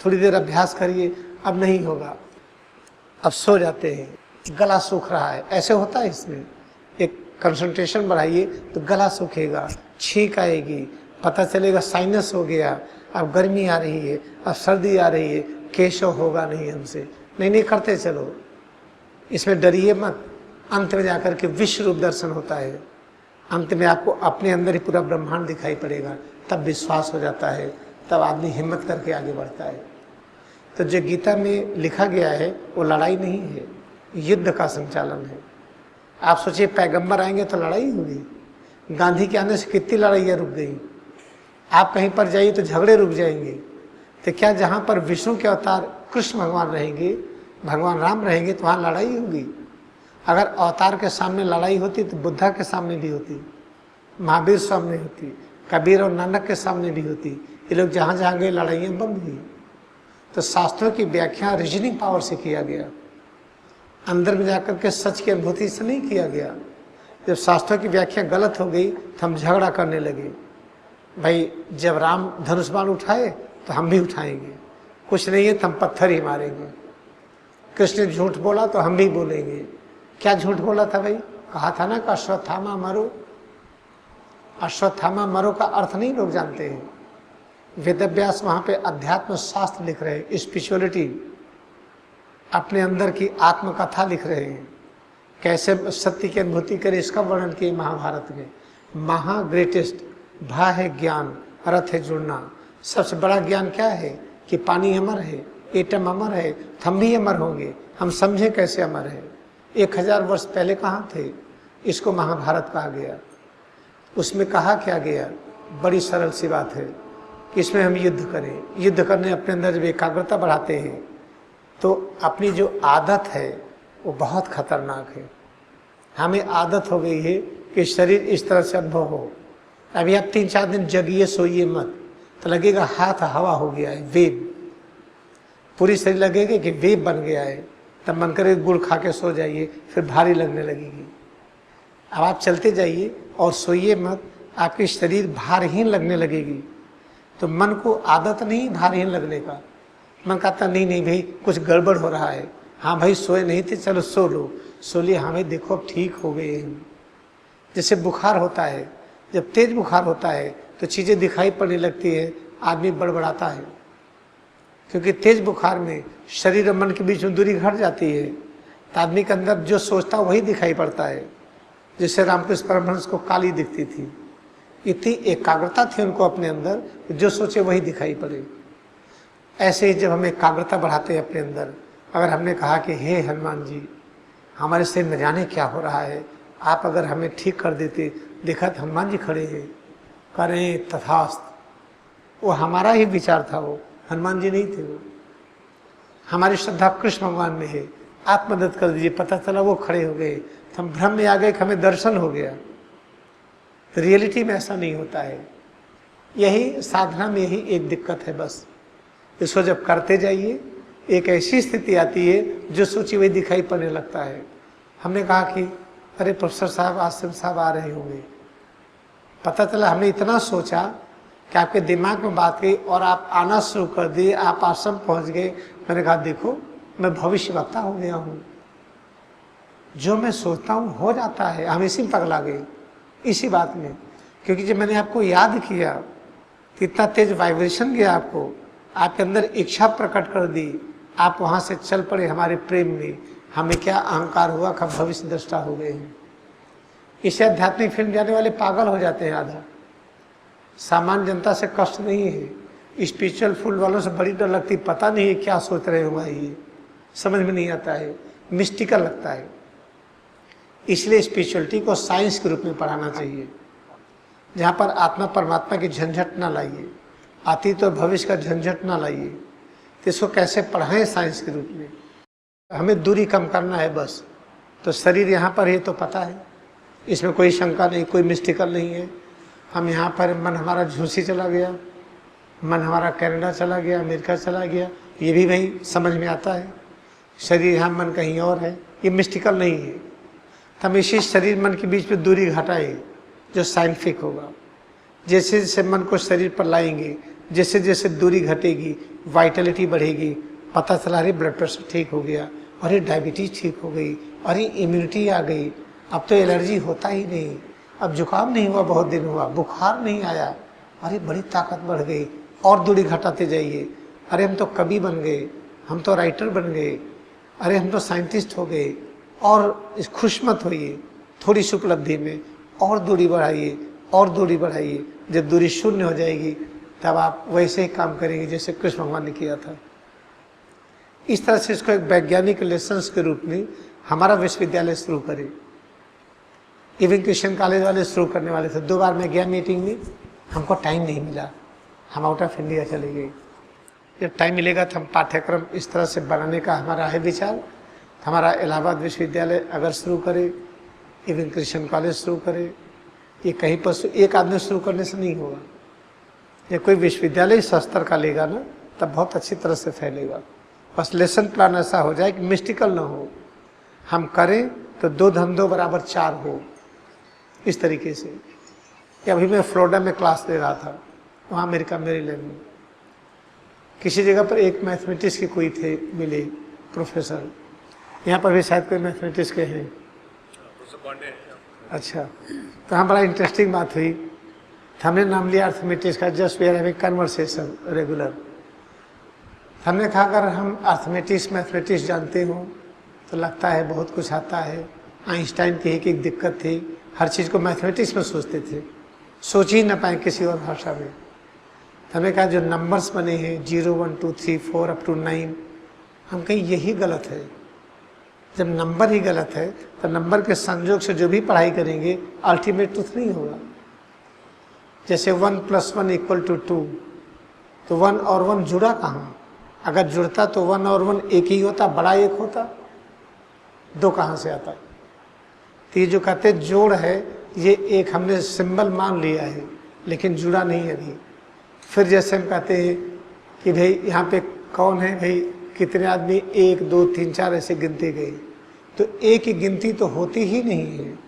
थोड़ी देर अभ्यास करिए, अब नहीं होगा, अब सो जाते हैं, गला सूख रहा है, ऐसे होता है। इसमें एक कंसंट्रेशन बढ़ाइए तो गला सूखेगा, छींक आएगी, पता चलेगा साइनस हो गया, अब गर्मी आ रही है, अब सर्दी आ रही है, केशव होगा नहीं हमसे। नहीं करते चलो, इसमें डरिए मत। अंत में जाकर के विश्व रूप दर्शन होता है। अंत में आपको अपने अंदर ही पूरा ब्रह्मांड दिखाई पड़ेगा, तब विश्वास हो जाता है, तब आदमी हिम्मत करके आगे बढ़ता है। तो जो गीता में लिखा गया है वो लड़ाई नहीं है, युद्ध का संचालन है। आप सोचिए पैगंबर आएंगे तो लड़ाई होगी। गांधी के आने से कितनी लड़ाइयाँ रुक गई। आप कहीं पर जाइए तो झगड़े रुक जाएंगे। तो क्या जहाँ पर विष्णु के अवतार कृष्ण भगवान रहेंगे, भगवान राम रहेंगे, तो वहाँ लड़ाई होगी। अगर अवतार के सामने लड़ाई होती तो बुद्धा के सामने भी होती, महावीर सामने होती, कबीर और नानक के सामने भी होती। ये लोग जहाँ जहाँ गए लड़ाइयाँ बंद हुई। तो शास्त्रों की व्याख्या रीजनिंग पावर से किया गया, अंदर में जाकर के सच की अनुभूति से नहीं किया गया। जब शास्त्रों की व्याख्या गलत हो गई तो हम झगड़ा करने लगे। भाई जब राम धनुष बाण उठाए तो हम भी उठाएंगे, कुछ नहीं है तो हम पत्थर ही मारेंगे। कृष्ण ने झूठ बोला तो हम भी बोलेंगे। क्या झूठ बोला था भाई? कहा था ना कि अश्वत्थामा मरो। अश्वत्थामा मरो का अर्थ नहीं लोग जानते हैं। वेदव्यास वहाँ पे अध्यात्म शास्त्र लिख रहे हैं, स्पिरिचुअलिटी, अपने अंदर की आत्मकथा लिख रहे हैं, कैसे सत्य की अनुभूति करे इसका वर्णन किए महाभारत में। महा ग्रेटेस्ट भा है ज्ञान, रथ है जुड़ना। सबसे बड़ा ज्ञान क्या है? कि पानी अमर है, एटम अमर है, हम भी अमर होंगे। हम समझे कैसे अमर है। 1000 वर्ष पहले कहाँ थे? इसको महाभारत कहा गया। उसमें कहा क्या गया? बड़ी सरल सी बात है कि इसमें हम युद्ध करें। युद्ध करने अपने अंदर जब एकाग्रता बढ़ाते हैं तो अपनी जो आदत है वो बहुत खतरनाक है। हमें आदत हो गई है कि शरीर इस तरह से अनुभव हो। अभी आप 3-4 दिन जगिए, सोइए मत, तो लगेगा हाथ हवा हो गया है, वेब। पूरी शरीर लगेगा कि वेब बन गया है। तब मन करे गुड़ खा के सो जाइए, फिर भारी लगने लगेगी। अब आप चलते जाइए और सोइए मत, आपकी शरीर भारहीन लगने लगेगी। तो मन को आदत नहीं भारहीन लगने का। मन कहता नहीं भाई कुछ गड़बड़ हो रहा है। हाँ भाई सोए नहीं थे, चलो सो लो। सो लिए, हाँ भाई देखो अब ठीक हो गए हैं। जैसे बुखार होता है, जब तेज बुखार होता है तो चीज़ें दिखाई पड़ने लगती है, आदमी बड़बड़ाता है। क्योंकि तेज बुखार में शरीर और मन के बीच में दूरी घट जाती है, तो आदमी के अंदर जो सोचता वही दिखाई पड़ता है। जैसे रामकृष्ण परमहंस को काली दिखती थी, इतनी एकाग्रता थी उनको अपने अंदर, जो सोचे वही दिखाई पड़े। ऐसे ही जब हम एकाग्रता बढ़ाते हैं अपने अंदर, अगर हमने कहा कि हे हनुमान जी हमारे से न जाने क्या हो रहा है, आप अगर हमें ठीक कर देते। देखा तो हनुमान जी खड़े हैं, करें तथास्त। वो हमारा ही विचार था, वो हनुमान जी नहीं थे। वो हमारी श्रद्धा कृष्ण भगवान में है, आप मदद कर दीजिए। पता चला वो खड़े हो गए, तो हम भ्रम में आ गए कि हमें दर्शन हो गया। तो रियलिटी में ऐसा नहीं होता है। यही साधना में ही एक दिक्कत है बस। इसको जब करते जाइए एक ऐसी स्थिति आती है जो सोची वही दिखाई पड़ने लगता है। हमने कहा कि अरे प्रोफेसर साहब, आसिम साहब आ रहे होंगे। पता चला हमने इतना सोचा कि आपके दिमाग में बात गई और आप आना शुरू कर दिए, आप आश्रम पहुंच गए। मैंने कहा देखो मैं भविष्य वक्ता हो गया हूँ, जो मैं सोचता हूँ हो जाता है। हम इसी में पगला गए, इसी बात में, क्योंकि जब मैंने आपको याद किया तो इतना तेज वाइब्रेशन गया आपको, आपके अंदर इच्छा प्रकट कर दी, आप वहां से चल पड़े हमारे प्रेम में। हमें क्या अहंकार हुआ कि भविष्य दृष्टा हो गए हैं। इसे आध्यात्मिक फिल्म जाने वाले पागल हो जाते हैं आधा। सामान्य जनता से कष्ट नहीं है, स्पिरिचुअल फूल वालों से बड़ी डर लगती, पता नहीं है क्या सोच रहे होगा, ये समझ में नहीं आता है, मिस्टिकल लगता है। इसलिए स्पिरिचुअलिटी को साइंस के रूप में पढ़ाना चाहिए, जहाँ पर आत्मा परमात्मा की झंझट ना लाइए, अतीत और भविष्य का झंझट ना लाइए। तो इसको कैसे पढ़ाएं साइंस के रूप में। हमें दूरी कम करना है बस। तो शरीर यहाँ पर है तो पता है, इसमें कोई शंका नहीं, कोई मिस्टिकल नहीं है। हम यहाँ पर, मन हमारा झूसी चला गया, मन हमारा कनाडा चला गया, अमेरिका चला गया, ये भी वही समझ में आता है। शरीर यहाँ, मन कहीं और है, ये मिस्टिकल नहीं है। तो हम इसी शरीर मन के बीच में दूरी घटाएं जो साइंटिफिक होगा। जैसे जैसे मन को शरीर पर लाएंगे, जैसे जैसे दूरी घटेगी, वाइटलिटी बढ़ेगी, पता चला अरे ब्लड प्रेशर ठीक हो गया, अरे डायबिटीज ठीक हो गई, अरे इम्यूनिटी आ गई, अब तो एलर्जी होता ही नहीं, अब जुकाम नहीं हुआ, बहुत दिन हुआ, बुखार नहीं आया, अरे बड़ी ताकत बढ़ गई। और दूरी घटाते जाइए, अरे हम तो कवि बन गए, हम तो राइटर बन गए, अरे हम तो साइंटिस्ट हो गए। और खुश मत होइए, थोड़ी सी उपलब्धि में और दूरी बढ़ाइए, और दूरी बढ़ाइए। जब दूरी शून्य हो जाएगी तब आप वैसे ही काम करेंगे जैसे कृष्ण भगवान ने किया था। इस तरह से इसको एक वैज्ञानिक लेसन्स के रूप में हमारा विश्वविद्यालय शुरू करे। इवन क्रिश्चियन कॉलेज वाले शुरू करने वाले थे, 2 बार मैं गया मीटिंग में, हमको टाइम नहीं मिला, हम आउट ऑफ इंडिया चले गए। जब टाइम मिलेगा तो हम पाठ्यक्रम इस तरह से बनाने का हमारा है विचार। हमारा इलाहाबाद विश्वविद्यालय अगर शुरू करे, इवन क्रिश्चियन कॉलेज शुरू करे, ये कहीं पर एक आदमी शुरू करने से नहीं होगा। ये कोई विश्वविद्यालय इस स्तर का लेगा ना, तब बहुत अच्छी तरह से फैलेगा। बस लेसन प्लान ऐसा हो जाए कि मिस्टिकल ना हो, हम करें तो 2 धन 2 बराबर 4 हो, इस तरीके से। कि अभी मैं फ्लोरिडा में क्लास दे रहा था, वहाँ अमेरिका मेरीलैंड में किसी जगह पर एक मैथमेटिक्स के कोई थे मिले प्रोफेसर, यहाँ पर भी शायद कोई मैथमेटिक्स के हैं। अच्छा, तो हाँ बड़ा इंटरेस्टिंग बात हुई। हमने नाम लिया अर्थमेटिक्स का, just we are having conversation regular. हमने कहा अगर हम अर्थमेटिक्स मैथमेटिक्स जानते हो तो लगता है बहुत कुछ आता है। आइंस्टाइन की एक दिक्कत थी, हर चीज़ को मैथमेटिक्स में सोचते थे, सोच ही ना पाए किसी और भाषा में। हमने कहा जो नंबर्स बने हैं 0 1 2 3 4 अप टू 9, हम कहीं यही गलत है। जब नंबर ही गलत है तो नंबर के संयोग से जो भी पढ़ाई करेंगे अल्टीमेट ट्रूथ नहीं होगा। जैसे 1 + 1 = 2, तो 1 और 1 जुड़ा कहाँ? अगर जुड़ता तो 1 और 1 एक ही होता, बड़ा एक होता, 2 कहाँ से आता? तो ये जो कहते जोड़ है, ये एक हमने सिंबल मान लिया है लेकिन जुड़ा नहीं अभी। फिर जैसे हम कहते हैं कि भाई यहाँ पे कौन है, भाई कितने आदमी, 1 2 3 4 ऐसे गिनते गए, तो एक की गिनती तो होती ही नहीं है।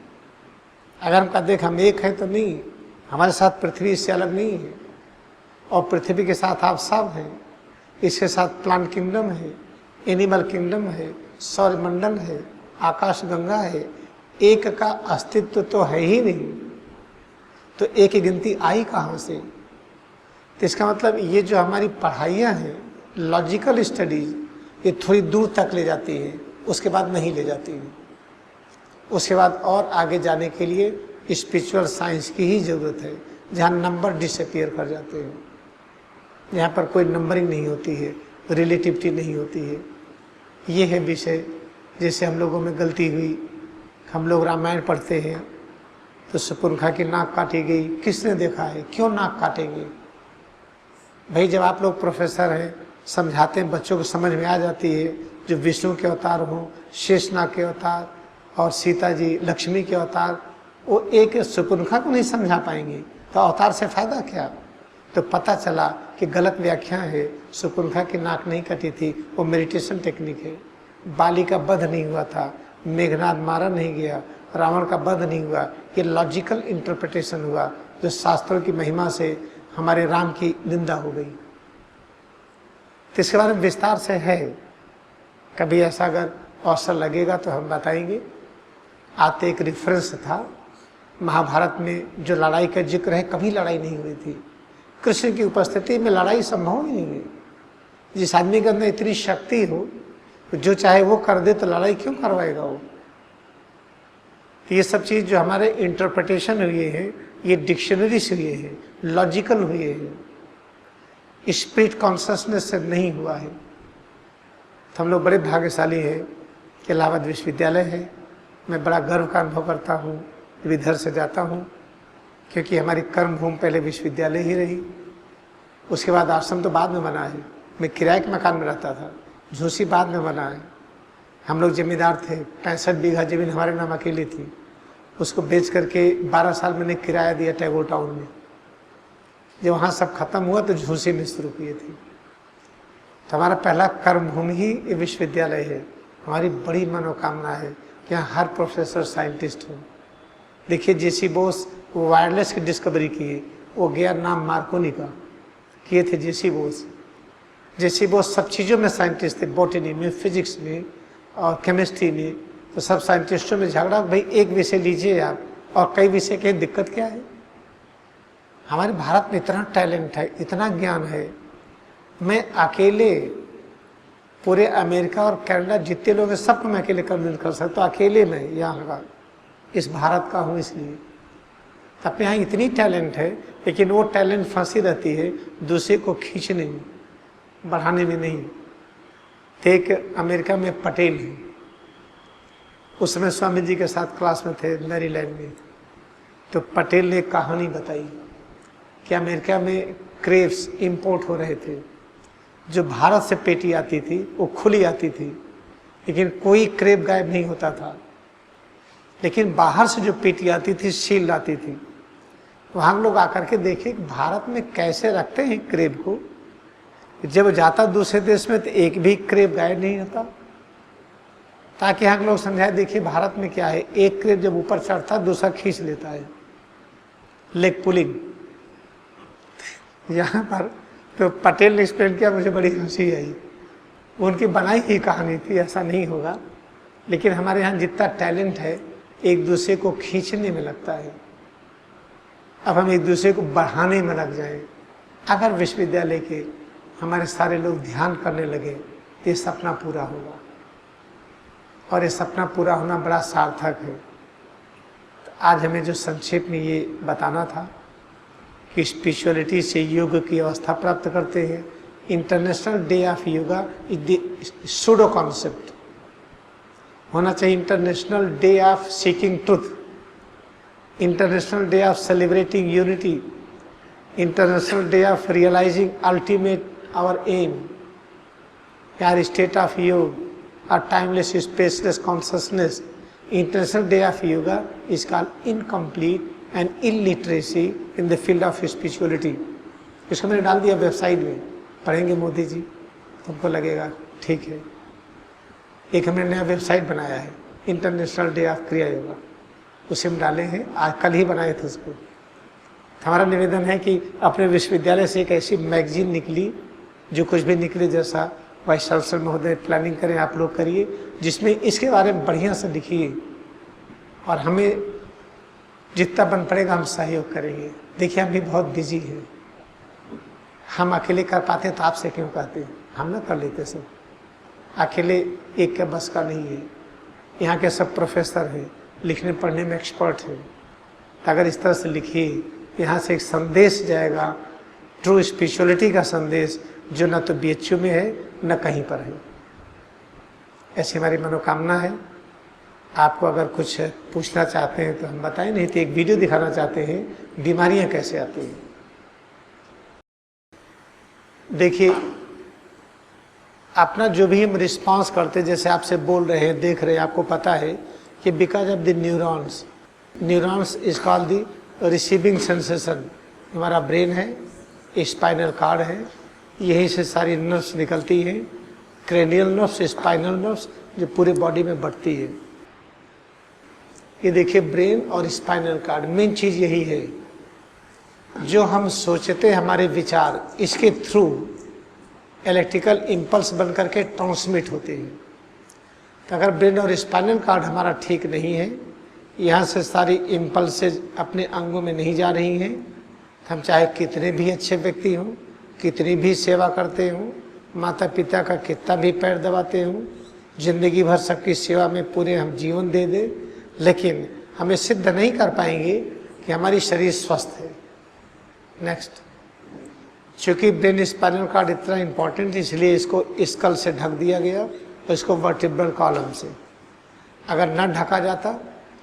अगर हम कहते हैं हम एक हैं तो नहीं, हमारे साथ पृथ्वी इससे अलग नहीं है, और पृथ्वी के साथ आप सब हैं, इसके साथ प्लांट किंगडम है, एनिमल किंगडम है, सौरमंडल है, आकाश गंगा है, एक का अस्तित्व तो है ही नहीं, तो एक की गिनती आई कहाँ से? तो इसका मतलब ये जो हमारी पढ़ाइयाँ हैं, लॉजिकल स्टडीज, ये थोड़ी दूर तक ले जाती है, उसके बाद नहीं ले जाती है। उसके बाद और आगे जाने के लिए स्पिरिचुअल साइंस की ही ज़रूरत है, जहाँ नंबर डिसअपीयर कर जाते हैं, यहाँ पर कोई नंबरिंग नहीं होती है, रिलेटिविटी नहीं होती है। ये है विषय। जैसे हम लोगों में गलती हुई, हम लोग रामायण पढ़ते हैं तो शूर्पणखा की नाक काटी गई, किसने देखा है? क्यों नाक काटेंगे? भाई जब आप लोग प्रोफेसर हैं, समझाते हैं, बच्चों को समझ में आ जाती है, जो विष्णु के अवतार हों, शेषनाग के अवतार और सीता जी लक्ष्मी के अवतार, वो एक शूर्पणखा को नहीं समझा पाएंगे तो अवतार से फायदा क्या? तो पता चला कि गलत व्याख्या है, शूर्पणखा की नाक नहीं कटी थी, वो मेडिटेशन टेक्निक है। बाली का वध नहीं हुआ था, मेघनाद मारा नहीं गया, रावण का वध नहीं हुआ, ये लॉजिकल इंटरप्रिटेशन हुआ जो शास्त्रों की महिमा से हमारे राम की निंदा हो गई। तो इसके बारे में विस्तार से है, कभी ऐसा अगर अवसर लगेगा तो हम बताएंगे। आज एक रेफरेंस था, महाभारत में जो लड़ाई का जिक्र है, कभी लड़ाई नहीं हुई थी। कृष्ण की उपस्थिति में लड़ाई संभव ही नहीं है। जिस आदमी के अंदर इतनी शक्ति हो, जो चाहे वो कर दे, तो लड़ाई क्यों करवाएगा वो। तो ये सब चीज़ जो हमारे इंटरप्रिटेशन हुए हैं, ये डिक्शनरी से हुए हैं, लॉजिकल हुए हैं, स्पिरिट कॉन्शसनेस से नहीं हुआ है। तो हम लोग बड़े भाग्यशाली हैं कि इलाहाबाद विश्वविद्यालय है। मैं बड़ा गर्व का अनुभव करता हूँ जब इधर से जाता हूँ, क्योंकि हमारी कर्मभूमि पहले विश्वविद्यालय ही रही। उसके बाद आश्रम तो बाद में बना है। मैं किराए के मकान में रहता था, झूसी बाद में बना है। हम लोग जमींदार थे, 65 बीघा ज़मीन हमारे नाम अकेली थी। उसको बेच करके 12 साल मैंने किराया दिया टैगोर टाउन में। जब वहाँ सब खत्म हुआ तो झूसी में शुरू किए थे। तो हमारा पहला कर्मभूमि ही ये विश्वविद्यालय है। हमारी बड़ी मनोकामना है कि यहाँ हर प्रोफेसर साइंटिस्ट हो। देखिए जेसी बोस वो वायरलेस की डिस्कवरी किए, वो गया नाम मार्कोनी का, किए थे जेसी बोस। जेसी बोस सब चीज़ों में साइंटिस्ट थे, बॉटनी में, फिजिक्स में और केमिस्ट्री में। तो सब साइंटिस्टों में झगड़ा, भाई एक विषय लीजिए आप और कई विषय के, दिक्कत क्या है। हमारे भारत में इतना टैलेंट है, इतना ज्ञान है। मैं अकेले पूरे अमेरिका और कनाडा जितने लोग हैं सबको मैं अकेले कन्विंस कर सकता हूँ। अकेले मैं यहाँ का, इस भारत का हूँ इसलिए। तो अपने यहाँ इतनी टैलेंट है, लेकिन वो टैलेंट फंसी रहती है दूसरे को खींचने में, बढ़ाने में नहीं। तो एक अमेरिका में पटेल है, उस समय स्वामी जी के साथ क्लास में थे मैरीलैंड में। तो पटेल ने एक कहानी बताई कि अमेरिका में क्रेप्स इंपोर्ट हो रहे थे। जो भारत से पेटी आती थी वो खुली आती थी, लेकिन कोई क्रेप गायब नहीं होता था। लेकिन बाहर से जो पेटी आती थी सील आती थी। वहाँ हम लोग आकर के देखे भारत में कैसे रखते हैं क्रेप को। जब जाता दूसरे देश में तो एक भी क्रेप गायब नहीं होता, ताकि यहाँ के लोग समझाए देखिए भारत में क्या है, एक क्रेप जब ऊपर चढ़ता दूसरा खींच लेता है, लेग पुलिंग। यहाँ पर तो पटेल ने एक्सप्लेन किया, मुझे बड़ी हंसी आई। उनकी बनाई ही कहानी थी, ऐसा नहीं होगा। लेकिन हमारे यहाँ जितना टैलेंट है एक दूसरे को खींचने में लगता है। अब हम एक दूसरे को बढ़ाने में लग जाएं। अगर विश्वविद्यालय के हमारे सारे लोग ध्यान करने लगे तो ये सपना पूरा होगा, और ये सपना पूरा होना बड़ा सार्थक है। तो आज हमें जो संक्षेप में ये बताना था कि स्पिरिचुअलिटी से योग की अवस्था प्राप्त करते हैं। International day of Yoga is pseudo concept होना चाहिए। International day of seeking truth, international day of celebrating unity, international day of realising ultimate our aim, यार state of yog, a timeless spaceless consciousness. International Day of Yoga is called incomplete and illiteracy in the field of spirituality. इसको मैंने डाल दिया website में, पढ़ेंगे मोदी जी, तुमको लगेगा ठीक है। एक हमने नया वेबसाइट बनाया है, इंटरनेशनल डे ऑफ क्रिया योगा, उसे हम डाले हैं, आज कल ही बनाए थे उसको। हमारा निवेदन है कि अपने विश्वविद्यालय से एक ऐसी मैगजीन निकली, जो कुछ भी निकले, जैसा वाइस चांसलर महोदय प्लानिंग करें, आप लोग करिए, जिसमें इसके बारे में बढ़िया से लिखिए, और हमें जितना बन पड़ेगा हम सहयोग करेंगे। देखिए हम भी बहुत बिजी हैं, हम अकेले कर पाते तो आपसे क्यों कहते हैं, हम ना कर लेते सब। अकेले एक के बस का नहीं है। यहाँ के सब प्रोफेसर हैं, लिखने पढ़ने में एक्सपर्ट हैं। तो अगर इस तरह से लिखिए, यहाँ से एक संदेश जाएगा, ट्रू स्पिरिचुअलिटी का संदेश, जो न तो BHU में है न कहीं पर है। ऐसी हमारी मनोकामना है। आपको अगर कुछ पूछना चाहते हैं तो हम बताएं, नहीं तो एक वीडियो दिखाना चाहते हैं, बीमारियां कैसे आती हैं। देखिए अपना जो भी हम रिस्पांस करते, जैसे आपसे बोल रहे हैं, देख रहे हैं, आपको पता है कि because of the neurons, neurons is called the receiving sensation. हमारा ब्रेन है, स्पाइनल कार्ड है, यहीं से सारी नर्व्स निकलती हैं, क्रेनियल नर्व्स, स्पाइनल नर्व्स, जो पूरे बॉडी में बढ़ती है। ये देखिए ब्रेन और स्पाइनल कार्ड, मेन चीज़ यही है। जो हम सोचते हमारे विचार इसके थ्रू इलेक्ट्रिकल इम्पल्स बन करके ट्रांसमिट होते हैं। तो अगर ब्रेन और स्पाइनल कॉर्ड हमारा ठीक नहीं है, यहाँ से सारी इम्पल्सेज अपने अंगों में नहीं जा रही हैं, तो हम चाहे कितने भी अच्छे व्यक्ति हों, कितनी भी सेवा करते हों, माता पिता का कितना भी पैर दबाते हों, जिंदगी भर सबकी सेवा में पूरे हम जीवन दे दें, लेकिन हमें सिद्ध नहीं कर पाएंगे कि हमारी शरीर स्वस्थ है। नेक्स्ट, चूँकि ब्रेन स्पाइनल कॉर्ड इतना इम्पोर्टेंट है, इसलिए इसको स्कल से ढक दिया गया और इसको वर्टिब्रल कॉलम से। अगर न ढका जाता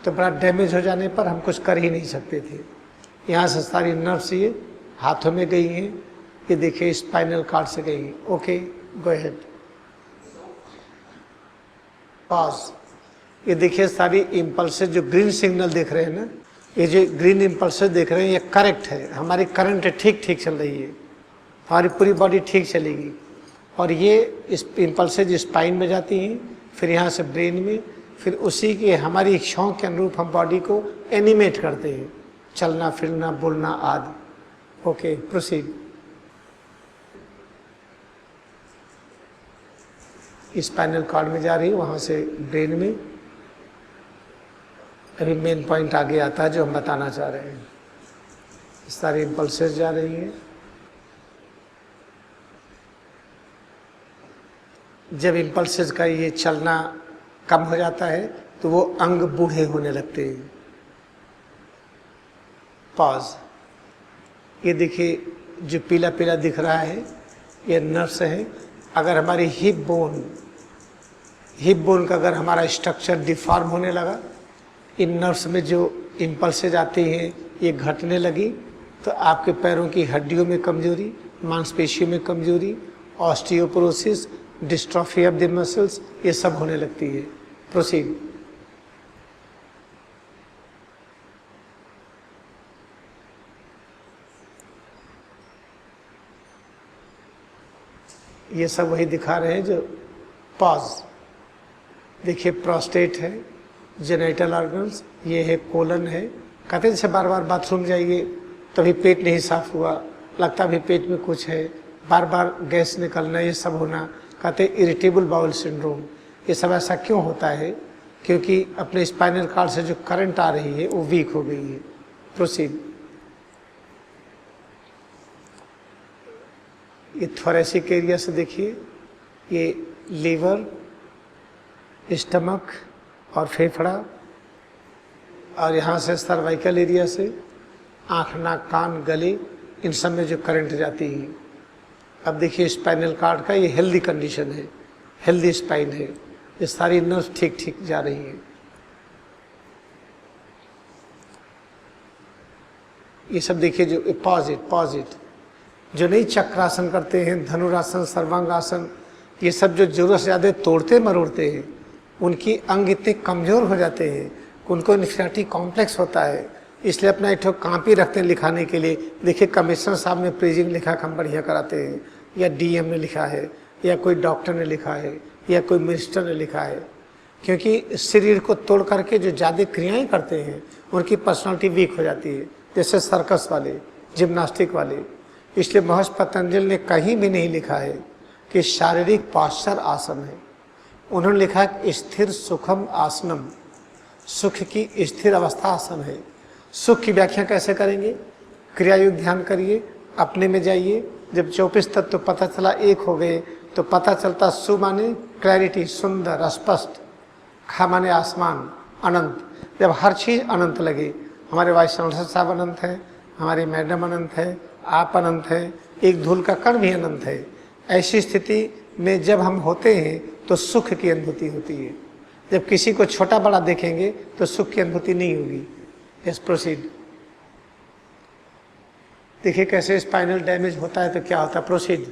तो बड़ा डैमेज हो जाने पर हम कुछ कर ही नहीं सकते थे। यहाँ से सारी नर्व्स ये हाथों में गई हैं, ये देखिए स्पाइनल कॉर्ड से गई। Okay, go ahead, pause. ये देखिए सारी इम्पल्सेस जो ग्रीन सिग्नल देख रहे हैं ना, ये जो ग्रीन इम्पल्सेस देख रहे हैं ये करेक्ट है, हमारी करंट ठीक चल रही है, हमारी पूरी बॉडी ठीक चलेगी। और ये इस इम्पल्सेज स्पाइन में जाती हैं, फिर यहाँ से ब्रेन में, फिर उसी के हमारी इच्छाओं के अनुरूप हम बॉडी को एनिमेट करते हैं, चलना फिरना बोलना आदि। Okay, proceed. स्पाइनल कॉर्ड में जा रही है, वहाँ से ब्रेन में। अभी मेन पॉइंट आगे आता है जो हम बताना चाह रहे हैं। सारी इम्पल्सेस जा रही हैं। जब इम्पल्सेस का ये चलना कम हो जाता है तो वो अंग बूढ़े होने लगते हैं। पॉज। ये देखिए जो पीला पीला दिख रहा है ये नर्व्स है। अगर हमारी हिप बोन का अगर हमारा स्ट्रक्चर डिफॉर्म होने लगा, इन नर्व्स में जो इम्पल्सेज आती हैं ये घटने लगी, तो आपके पैरों की हड्डियों में कमजोरी, मांसपेशियों में कमजोरी, osteoporosis, dystrophy of the muscles, ये सब होने लगती है। प्रोसीड। ये सब वही दिखा रहे हैं जो पॉज। देखिए प्रोस्टेट है, जेनिटल ऑर्गन्स, ये है कोलन है। कहते जैसे बार बार बाथरूम जाइए तभी पेट नहीं साफ हुआ, लगता भी पेट में कुछ है, बार बार गैस निकलना, ये सब होना। कहते इरिटेबल बाउल सिंड्रोम। ये सब ऐसा क्यों होता है? क्योंकि अपने स्पाइनल कॉर्ड से जो करंट आ रही है वो वीक हो गई है। प्रोसीड। ये थोरेसिक एरिया से देखिए, ये लीवर, स्टमक और फेफड़ा, और यहाँ से सर्वाइकल एरिया से आँख, नाक, कान, गले, इन सब में जो करंट जाती है। अब देखिए स्पाइनल कॉर्ड का ये हेल्दी कंडीशन है, हेल्दी स्पाइन है, ये सारी नर्व ठीक जा रही है। ये सब देखिए जो पॉजिट जो नहीं चक्रासन करते हैं, धनुरासन, सर्वांगासन, ये सब जो जरूरत से ज़्यादा तोड़ते मरोड़ते हैं, उनकी अंग इतने कमज़ोर हो जाते हैं, उनको इन्फीरियरिटी कॉम्प्लेक्स होता है, इसलिए अपना एक कापी रखते हैं लिखाने के लिए। देखिए कमिश्नर साहब ने प्रेजिंग लिखा, हम बढ़िया कराते हैं, या डीएम ने लिखा है, या कोई डॉक्टर ने लिखा है, या कोई मिनिस्टर ने लिखा है। क्योंकि शरीर को तोड़ करके जो ज़्यादा क्रियाएँ करते हैं उनकी पर्सनालिटी वीक हो जाती है, जैसे सर्कस वाले, जिम्नास्टिक वाले। इसलिए महर्षि पतंजलि ने कहीं भी नहीं लिखा है कि शारीरिक पाश्चर आसन है, उन्होंने लिखा है स्थिर सुखम आसनम, सुख की स्थिर अवस्था आसन है। सुख की व्याख्या कैसे करेंगे? क्रियायुक्त ध्यान करिए, अपने में जाइए। जब 24 तत्व तो पता चला एक हो गए, तो पता चलता सु माने क्लैरिटी, सुंदर, स्पष्ट, खा माने आसमान, अनंत। जब हर चीज़ अनंत लगे, हमारे वाइस चांसलर साहब अनंत है, हमारी मैडम अनंत है, आप अनंत है, एक धूल का कण भी अनंत है। ऐसी स्थिति में जब हम होते हैं तो सुख की अनुभूति होती है। जब किसी को छोटा बड़ा देखेंगे तो सुख की अनुभूति नहीं होगी। Yes, proceed. देखिए कैसे स्पाइनल डैमेज होता है तो क्या होता है। प्रोसीड।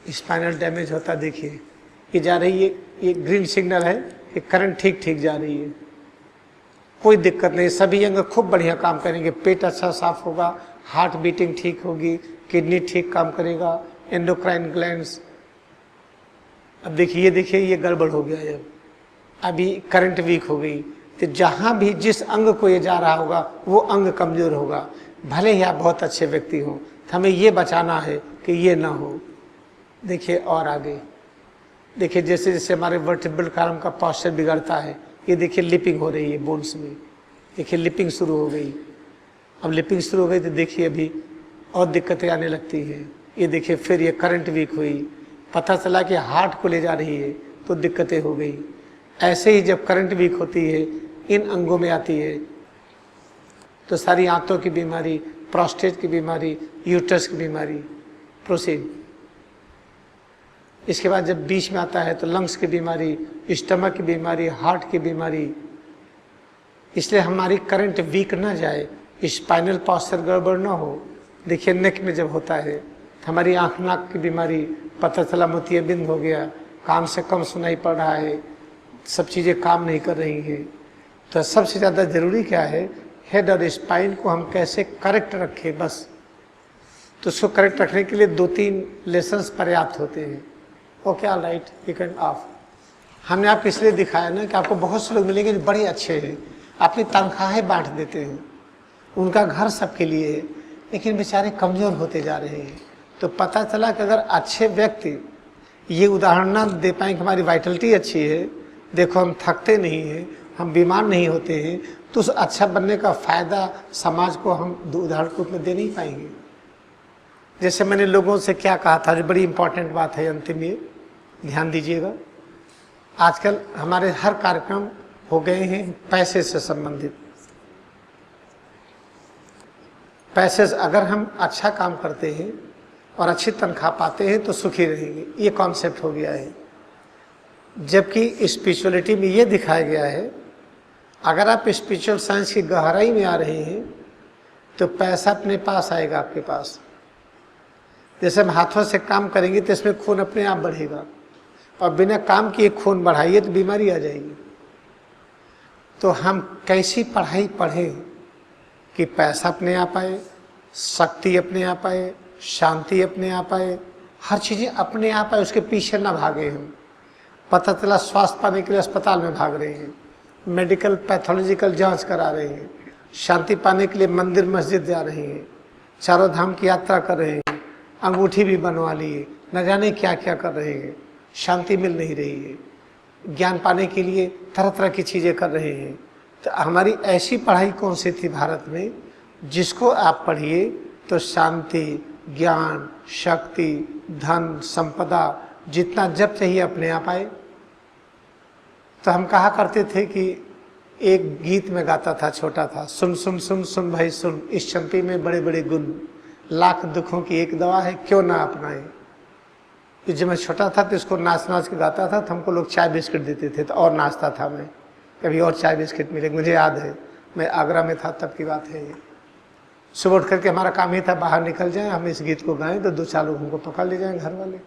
स्पाइनल डैमेज होता है, देखिए ये जा रही है, ये ग्रीन सिग्नल है, ये करंट ठीक जा रही है, कोई दिक्कत नहीं, सभी अंग खूब बढ़िया काम करेंगे, पेट अच्छा साफ होगा, हार्ट बीटिंग ठीक होगी, किडनी ठीक काम करेगा, एंडोक्राइन ग्लैंड्स। अब देखिए ये गड़बड़ हो गया। जब अभी करंट वीक हो गई, तो जहाँ भी जिस अंग को ये जा रहा होगा वो अंग कमजोर होगा। भले ही आप बहुत अच्छे व्यक्ति हों, तो हमें ये बचाना है कि ये ना हो। देखिए और आगे देखिए, जैसे जैसे हमारे वर्टिब्रल कॉलम का पोस्चर बिगड़ता है, ये देखिए लिपिंग हो रही है बोन्स में, देखिए लिपिंग शुरू हो गई। अब लिपिंग शुरू हो गई तो देखिए अभी और दिक्कतें आने लगती हैं। ये देखिए फिर ये करंट वीक हुई, पता चला कि हार्ट को ले जा रही है तो दिक्कतें हो गई। ऐसे ही जब करंट वीक होती है इन अंगों में आती है तो सारी आंतों की बीमारी, प्रोस्टेट की बीमारी, यूट्रस की बीमारी, प्रोसीड। इसके बाद जब बीच में आता है तो लंग्स की बीमारी, स्टमक की बीमारी, हार्ट की बीमारी। इसलिए हमारी करंट वीक ना जाए, स्पाइनल पोस्चर गड़बड़ ना हो। देखिए नेक में जब होता है तो हमारी आँख नाक की बीमारी, पता चला मोतियाबिंद हो गया, कान से कम सुनाई पड़ रहा है, सब चीज़ें काम नहीं कर रही हैं। तो सबसे ज़्यादा ज़रूरी क्या है, हेड और स्पाइन को हम कैसे करेक्ट रखें बस। तो उसको करेक्ट रखने के लिए 2-3 लेसन्स पर्याप्त होते हैं। Okay all right, you can of. हमने आपको इसलिए दिखाया ना कि आपको बहुत से लोग मिलेंगे जो बड़े अच्छे हैं, अपनी तनख्वाहें बांट देते हैं, उनका घर सबके लिए है, लेकिन बेचारे कमज़ोर होते जा रहे हैं। तो पता चला कि अगर अच्छे व्यक्ति ये उदाहरण ना दे पाएँ कि हमारी वाइटलिटी अच्छी है, देखो हम थकते नहीं हैं, हम बीमार नहीं होते हैं, तो उस अच्छा बनने का फ़ायदा समाज को हम उदाहरण के रूप में दे नहीं पाएंगे। जैसे मैंने लोगों से क्या कहा था, जो बड़ी इंपॉर्टेंट बात है, अंतिम ये ध्यान दीजिएगा। आजकल हमारे हर कार्यक्रम हो गए हैं पैसे से संबंधित। पैसे से अगर हम अच्छा काम करते हैं और अच्छी तनख्वाह पाते हैं तो सुखी रहेंगे, ये कॉन्सेप्ट हो गया है। जबकि स्पिरिचुअलिटी में ये दिखाया गया है, अगर आप स्पिरिचुअल साइंस की गहराई में आ रहे हैं तो पैसा अपने पास आएगा आपके पास। जैसे हम हाथों से काम करेंगे तो इसमें खून अपने आप बढ़ेगा, और बिना काम किए खून बढ़ाइए तो बीमारी आ जाएगी। तो हम कैसी पढ़ाई पढ़ें कि पैसा अपने आप आए, शक्ति अपने आप आए, शांति अपने आप आए, हर चीज़ें अपने आप आए, उसके पीछे ना भागे हम। पता चला स्वास्थ्य पाने के लिए अस्पताल में भाग रहे हैं, मेडिकल पैथोलॉजिकल जांच करा रहे हैं, शांति पाने के लिए मंदिर मस्जिद जा रहे हैं, चारों धाम की यात्रा कर रहे हैं, अंगूठी भी बनवा लिए, न जाने क्या क्या कर रहे हैं, शांति मिल नहीं रही है, ज्ञान पाने के लिए तरह तरह की चीज़ें कर रहे हैं। तो हमारी ऐसी पढ़ाई कौन सी थी भारत में जिसको आप पढ़िए तो शांति, ज्ञान, शक्ति, धन, संपदा जितना जब चाहिए अपने आप आए। तो हम कहा करते थे कि एक गीत में गाता था, छोटा था, सुन सुन सुन सुन भाई सुन, इस चंपी में बड़े बड़े गुण, लाख दुखों की एक दवा है, क्यों ना अपनाए। जब मैं छोटा था तो इसको नाच नाच के गाता था, तो हमको लोग चाय बिस्किट देते थे तो और नाचता था मैं, कभी और चाय बिस्किट मिले। मुझे याद है मैं आगरा में था तब की बात है ये। सुबह उठ करके हमारा काम ही था बाहर निकल जाएं, हम इस गीत को गाएं तो 2-4 लोग हमको पकड़ ले जाएं घर वाले।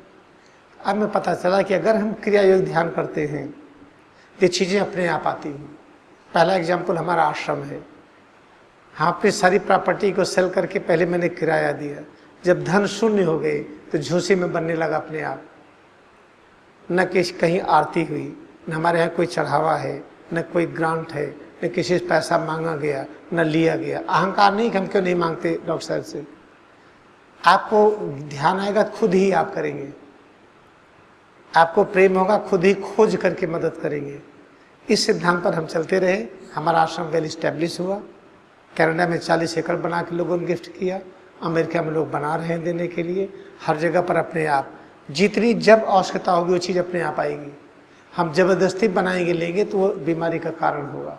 अब मैं पता चला कि अगर हम क्रिया योग ध्यान करते हैं ये चीज़ें अपने आप आती हैं। पहला एग्जाम्पल हमारा आश्रम है, हाँ अपनी सारी प्रॉपर्टी को सेल करके पहले मैंने किराया दिया, जब धन शून्य हो गए तो झूसी में बनने लगा अपने आप। न कि कहीं आरती हुई, न हमारे यहाँ कोई चढ़ावा है, न कोई ग्रांट है, न किसी से पैसा मांगा गया, न लिया गया। अहंकार नहीं कि हम क्यों नहीं मांगते डॉक्टर साहब से। आपको ध्यान आएगा खुद ही आप करेंगे, आपको प्रेम होगा खुद ही खोज करके मदद करेंगे। इस सिद्धांत पर हम चलते रहे, हमारा आश्रम वेल इस्टेब्लिश हुआ। कनाडा में 40 एकड़ बना के लोगों ने गिफ्ट किया, अमेरिका में लोग बना रहे हैं देने के लिए, हर जगह पर अपने आप। जितनी जब आवश्यकता होगी वो चीज़ अपने आप आएगी। हम जबरदस्ती बनाएंगे लेंगे तो वो बीमारी का कारण होगा।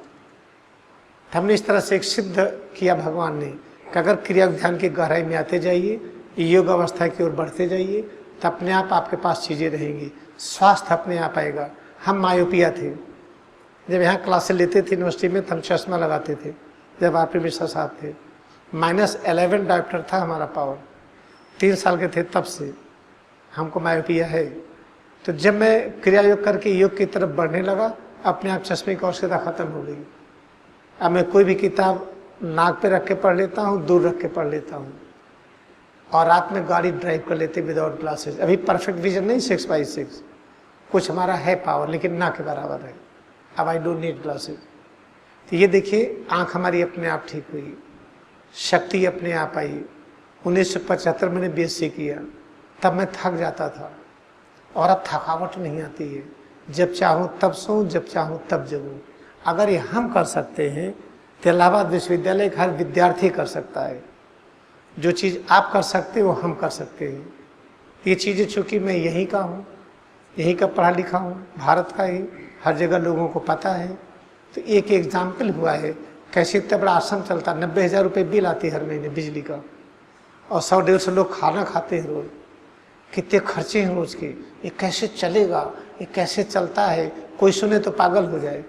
हमने इस तरह से एक सिद्ध किया भगवान ने कि अगर क्रिया ध्यान की गहराई में आते जाइए, योग अवस्था की ओर बढ़ते जाइए, तो अपने आप आपके पास चीज़ें रहेंगी, स्वास्थ्य अपने आप आएगा। हम मायोपिया थे, जब यहाँ क्लासें लेते थे यूनिवर्सिटी में तो हम चश्मा लगाते थे, जब आप मिश्रा साहब थे। -11 डायोप्टर था हमारा पावर, 3 साल के थे तब से हमको मायोपिया है। तो जब मैं क्रिया योग करके योग की तरफ बढ़ने लगा, अपने आप चश्मे की आवश्यकता खत्म हो गई। अब मैं कोई भी किताब नाक पे रख के पढ़ लेता हूँ, दूर रख के पढ़ लेता हूँ, और रात में गाड़ी ड्राइव कर लेते विदाउट ग्लासेस। अभी परफेक्ट विजन नहीं 6/6, कुछ हमारा है पावर लेकिन ना के बराबर है। अब आई डोंट नीड ग्लासेस। तो ये देखिए, आँख हमारी अपने आप ठीक हुई, शक्ति अपने आप आई। 1975 मैंने BSc किया, तब मैं थक जाता था और अब थकावट नहीं आती है। जब चाहूँ तब सोऊं, जब चाहूँ तब जगूं। अगर ये हम कर सकते हैं तो इलाहाबाद विश्वविद्यालय का हर विद्यार्थी कर सकता है। जो चीज़ आप कर सकते हो वो हम कर सकते हैं। ये चीज़ें चूँकि मैं यहीं का हूँ, यहीं का पढ़ा लिखा हूँ, भारत का ही, हर जगह लोगों को पता है। तो एक एग्जाम्पल हुआ है कैसे इतना बड़ा आश्रम चलता। 90,000 रुपये बिल आती है हर महीने बिजली का, और 100-150 लोग खाना खाते हैं रोज। कितने खर्चे हैं रोज के, ये कैसे चलेगा, ये कैसे चलता है, कोई सुने तो पागल हो जाए।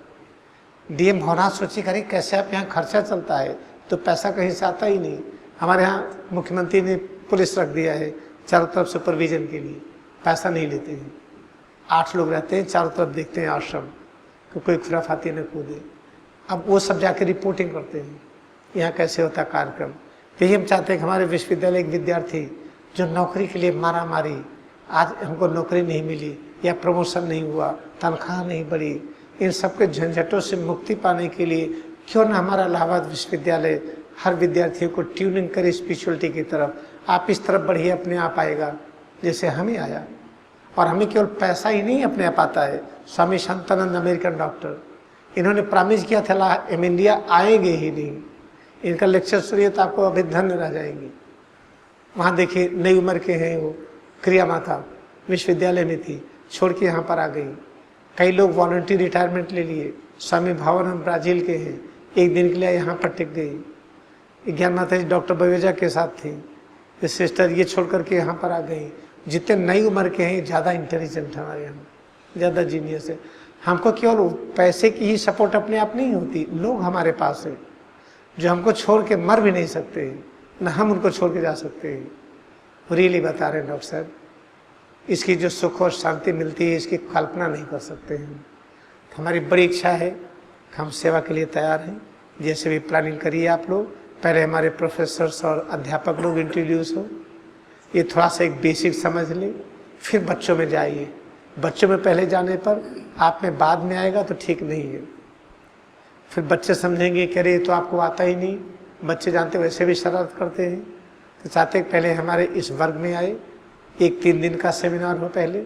DM भवनाथ सोची करें कैसे आप यहाँ खर्चा चलता है, तो पैसा कहीं से आता ही नहीं। हमारे यहाँ मुख्यमंत्री ने पुलिस रख दिया है चारों तरफ सुपरविजन के लिए, पैसा नहीं लेते हैं। 8 लोग रहते हैं, चारों तरफ देखते हैं आश्रम कि कोई खुराफाती न कूदे। अब वो सब जाके रिपोर्टिंग करते हैं यहाँ कैसे होता कार्यक्रम। यही हम चाहते हैं कि हमारे विश्वविद्यालय के विद्यार्थी जो नौकरी के लिए मारा मारी, आज हमको नौकरी नहीं मिली या प्रमोशन नहीं हुआ, तनख्वाह नहीं बढ़ी, इन सब के झंझटों से मुक्ति पाने के लिए क्यों ना हमारा इलाहाबाद विश्वविद्यालय हर विद्यार्थियों को ट्यूनिंग करे स्पिरिचुअलिटी की तरफ। आप इस तरफ बढ़िए, अपने आप आएगा जैसे हमें आया। और हमें केवल पैसा ही नहीं अपने आप आता है। स्वामी शांतानंद अमेरिकन डॉक्टर, इन्होंने प्रॉमिस किया था हम इंडिया आएंगे ही नहीं। इनका लेक्चर सुनिए तो आपको अभी धन्य रह जाएंगे। वहाँ देखिए नई उम्र के हैं वो, क्रिया माता विश्वविद्यालय में थी, छोड़ के यहाँ पर आ गई। कई लोग वॉलंटियर रिटायरमेंट ले लिए। स्वामी भावानंद ब्राजील के हैं, एक दिन के लिए यहाँ पर टिक गई। ज्ञान माता जी डॉक्टर बवेजा के साथ थी, ये सिस्टर ये छोड़ करके यहाँ पर आ गई। जितने नई उम्र के हैं ज़्यादा इंटेलिजेंट हमारे यहाँ, ज़्यादा जीनियस है। हमको केवल पैसे की ही सपोर्ट अपने आप नहीं होती, लोग हमारे पास है जो हमको छोड़ के मर भी नहीं सकते, न हम उनको छोड़ के जा सकते हैं। रियली बता रहे हैं डॉक्टर साहब, इसकी जो सुख और शांति मिलती है इसकी कल्पना नहीं कर सकते हैं। हमारी बड़ी इच्छा है कि हम सेवा के लिए तैयार हैं। जैसे भी प्लानिंग करिए आप लोग, पहले हमारे प्रोफेसर्स और अध्यापक लोग इंट्रोड्यूस हो, ये थोड़ा सा एक बेसिक समझ लें, फिर बच्चों में जाइए। बच्चों में पहले जाने पर आप में बाद में आएगा तो ठीक नहीं है। फिर बच्चे समझेंगे कि अरे तो आपको आता ही नहीं। बच्चे जानते वैसे भी शरारत करते हैं, तो चाहते पहले हमारे इस वर्ग में आए। एक 3 दिन का सेमिनार हो पहले,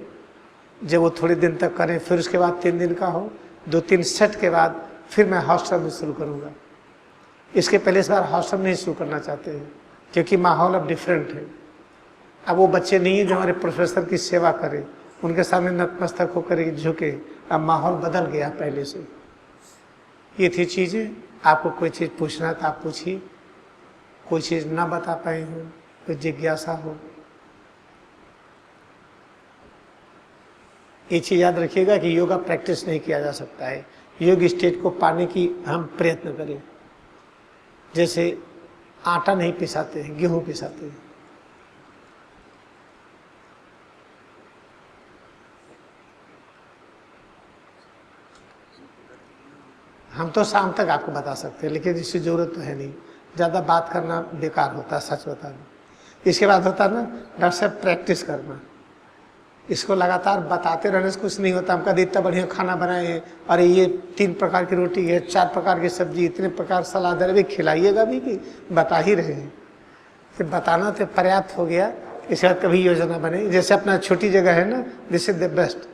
जब वो थोड़े दिन तक करें, फिर उसके बाद 3 दिन का हो, 2-3 सेट के बाद फिर मैं हॉस्टल में शुरू करूँगा। इसके पहले इस बार हॉस्टल नहीं शुरू करना चाहते हैं क्योंकि माहौल अब डिफरेंट है। अब वो बच्चे नहीं है जो हमारे प्रोफेसर की सेवा करें, उनके सामने नतमस्तक होकर झुके। अब माहौल बदल गया पहले से। ये थी चीज़ें। आपको कोई चीज़ पूछना था आप पूछिए, कोई चीज़ ना बता पाए हो, कोई जिज्ञासा हो। ये चीज़ याद रखिएगा कि योगा प्रैक्टिस नहीं किया जा सकता है। योग स्टेट को पाने की हम प्रयत्न करें। जैसे आटा नहीं पिसाते हैं, गेहूँ पिसाते हैं। हम तो शाम तक आपको बता सकते हैं, लेकिन इसकी ज़रूरत तो है नहीं। ज़्यादा बात करना बेकार होता है, सच बताना। इसके बाद होता है ना डॉक्टर साहब प्रैक्टिस करना। इसको लगातार बताते रहने से कुछ नहीं होता। हम कभी इतना बढ़िया खाना बनाए हैं, अरे ये 3 प्रकार की रोटी है, 4 प्रकार की सब्जी, इतने प्रकार सलाद है, अभी खिलाइएगा भी कि बता ही रहे हैं। फिर बताना तो पर्याप्त हो गया। इसके बाद कभी योजना बने। जैसे अपना छोटी जगह है ना, दिस इज द बेस्ट।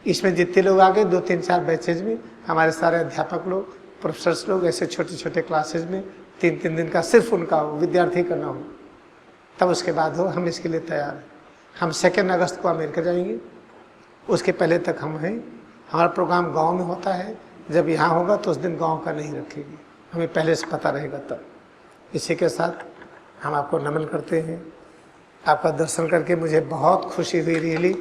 इसमें जितने लोग आ गए 2-3-4 बैचेज में, हमारे सारे अध्यापक लोग, प्रोफेसर्स लोग, ऐसे छोटे छोटे क्लासेज में 3-3 दिन का सिर्फ उनका हो, विद्यार्थी करना हो, तब उसके बाद हो। हम इसके लिए तैयार हैं। हम 2 अगस्त को अमेरिका जाएंगे, उसके पहले तक हम हैं। हमारा प्रोग्राम गांव में होता है, जब यहाँ होगा तो उस दिन गांव का नहीं रखेंगे, हमें पहले से पता रहेगा तब। इसी के साथ हम आपको नमन करते हैं। आपका दर्शन करके मुझे बहुत खुशी हुई रियली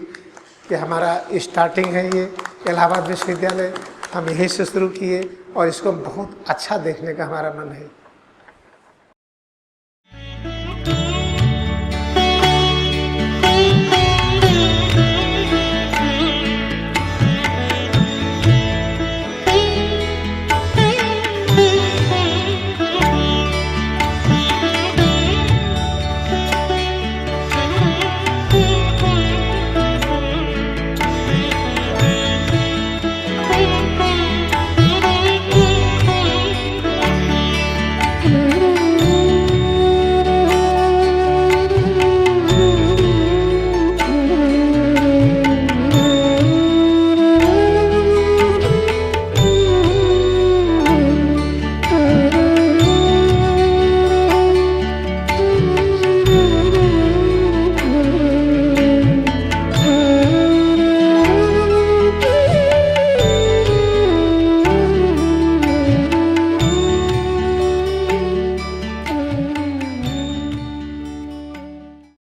कि हमारा स्टार्टिंग है ये इलाहाबाद विश्वविद्यालय। हम यहीं से शुरू किए और इसको बहुत अच्छा देखने का हमारा मन है।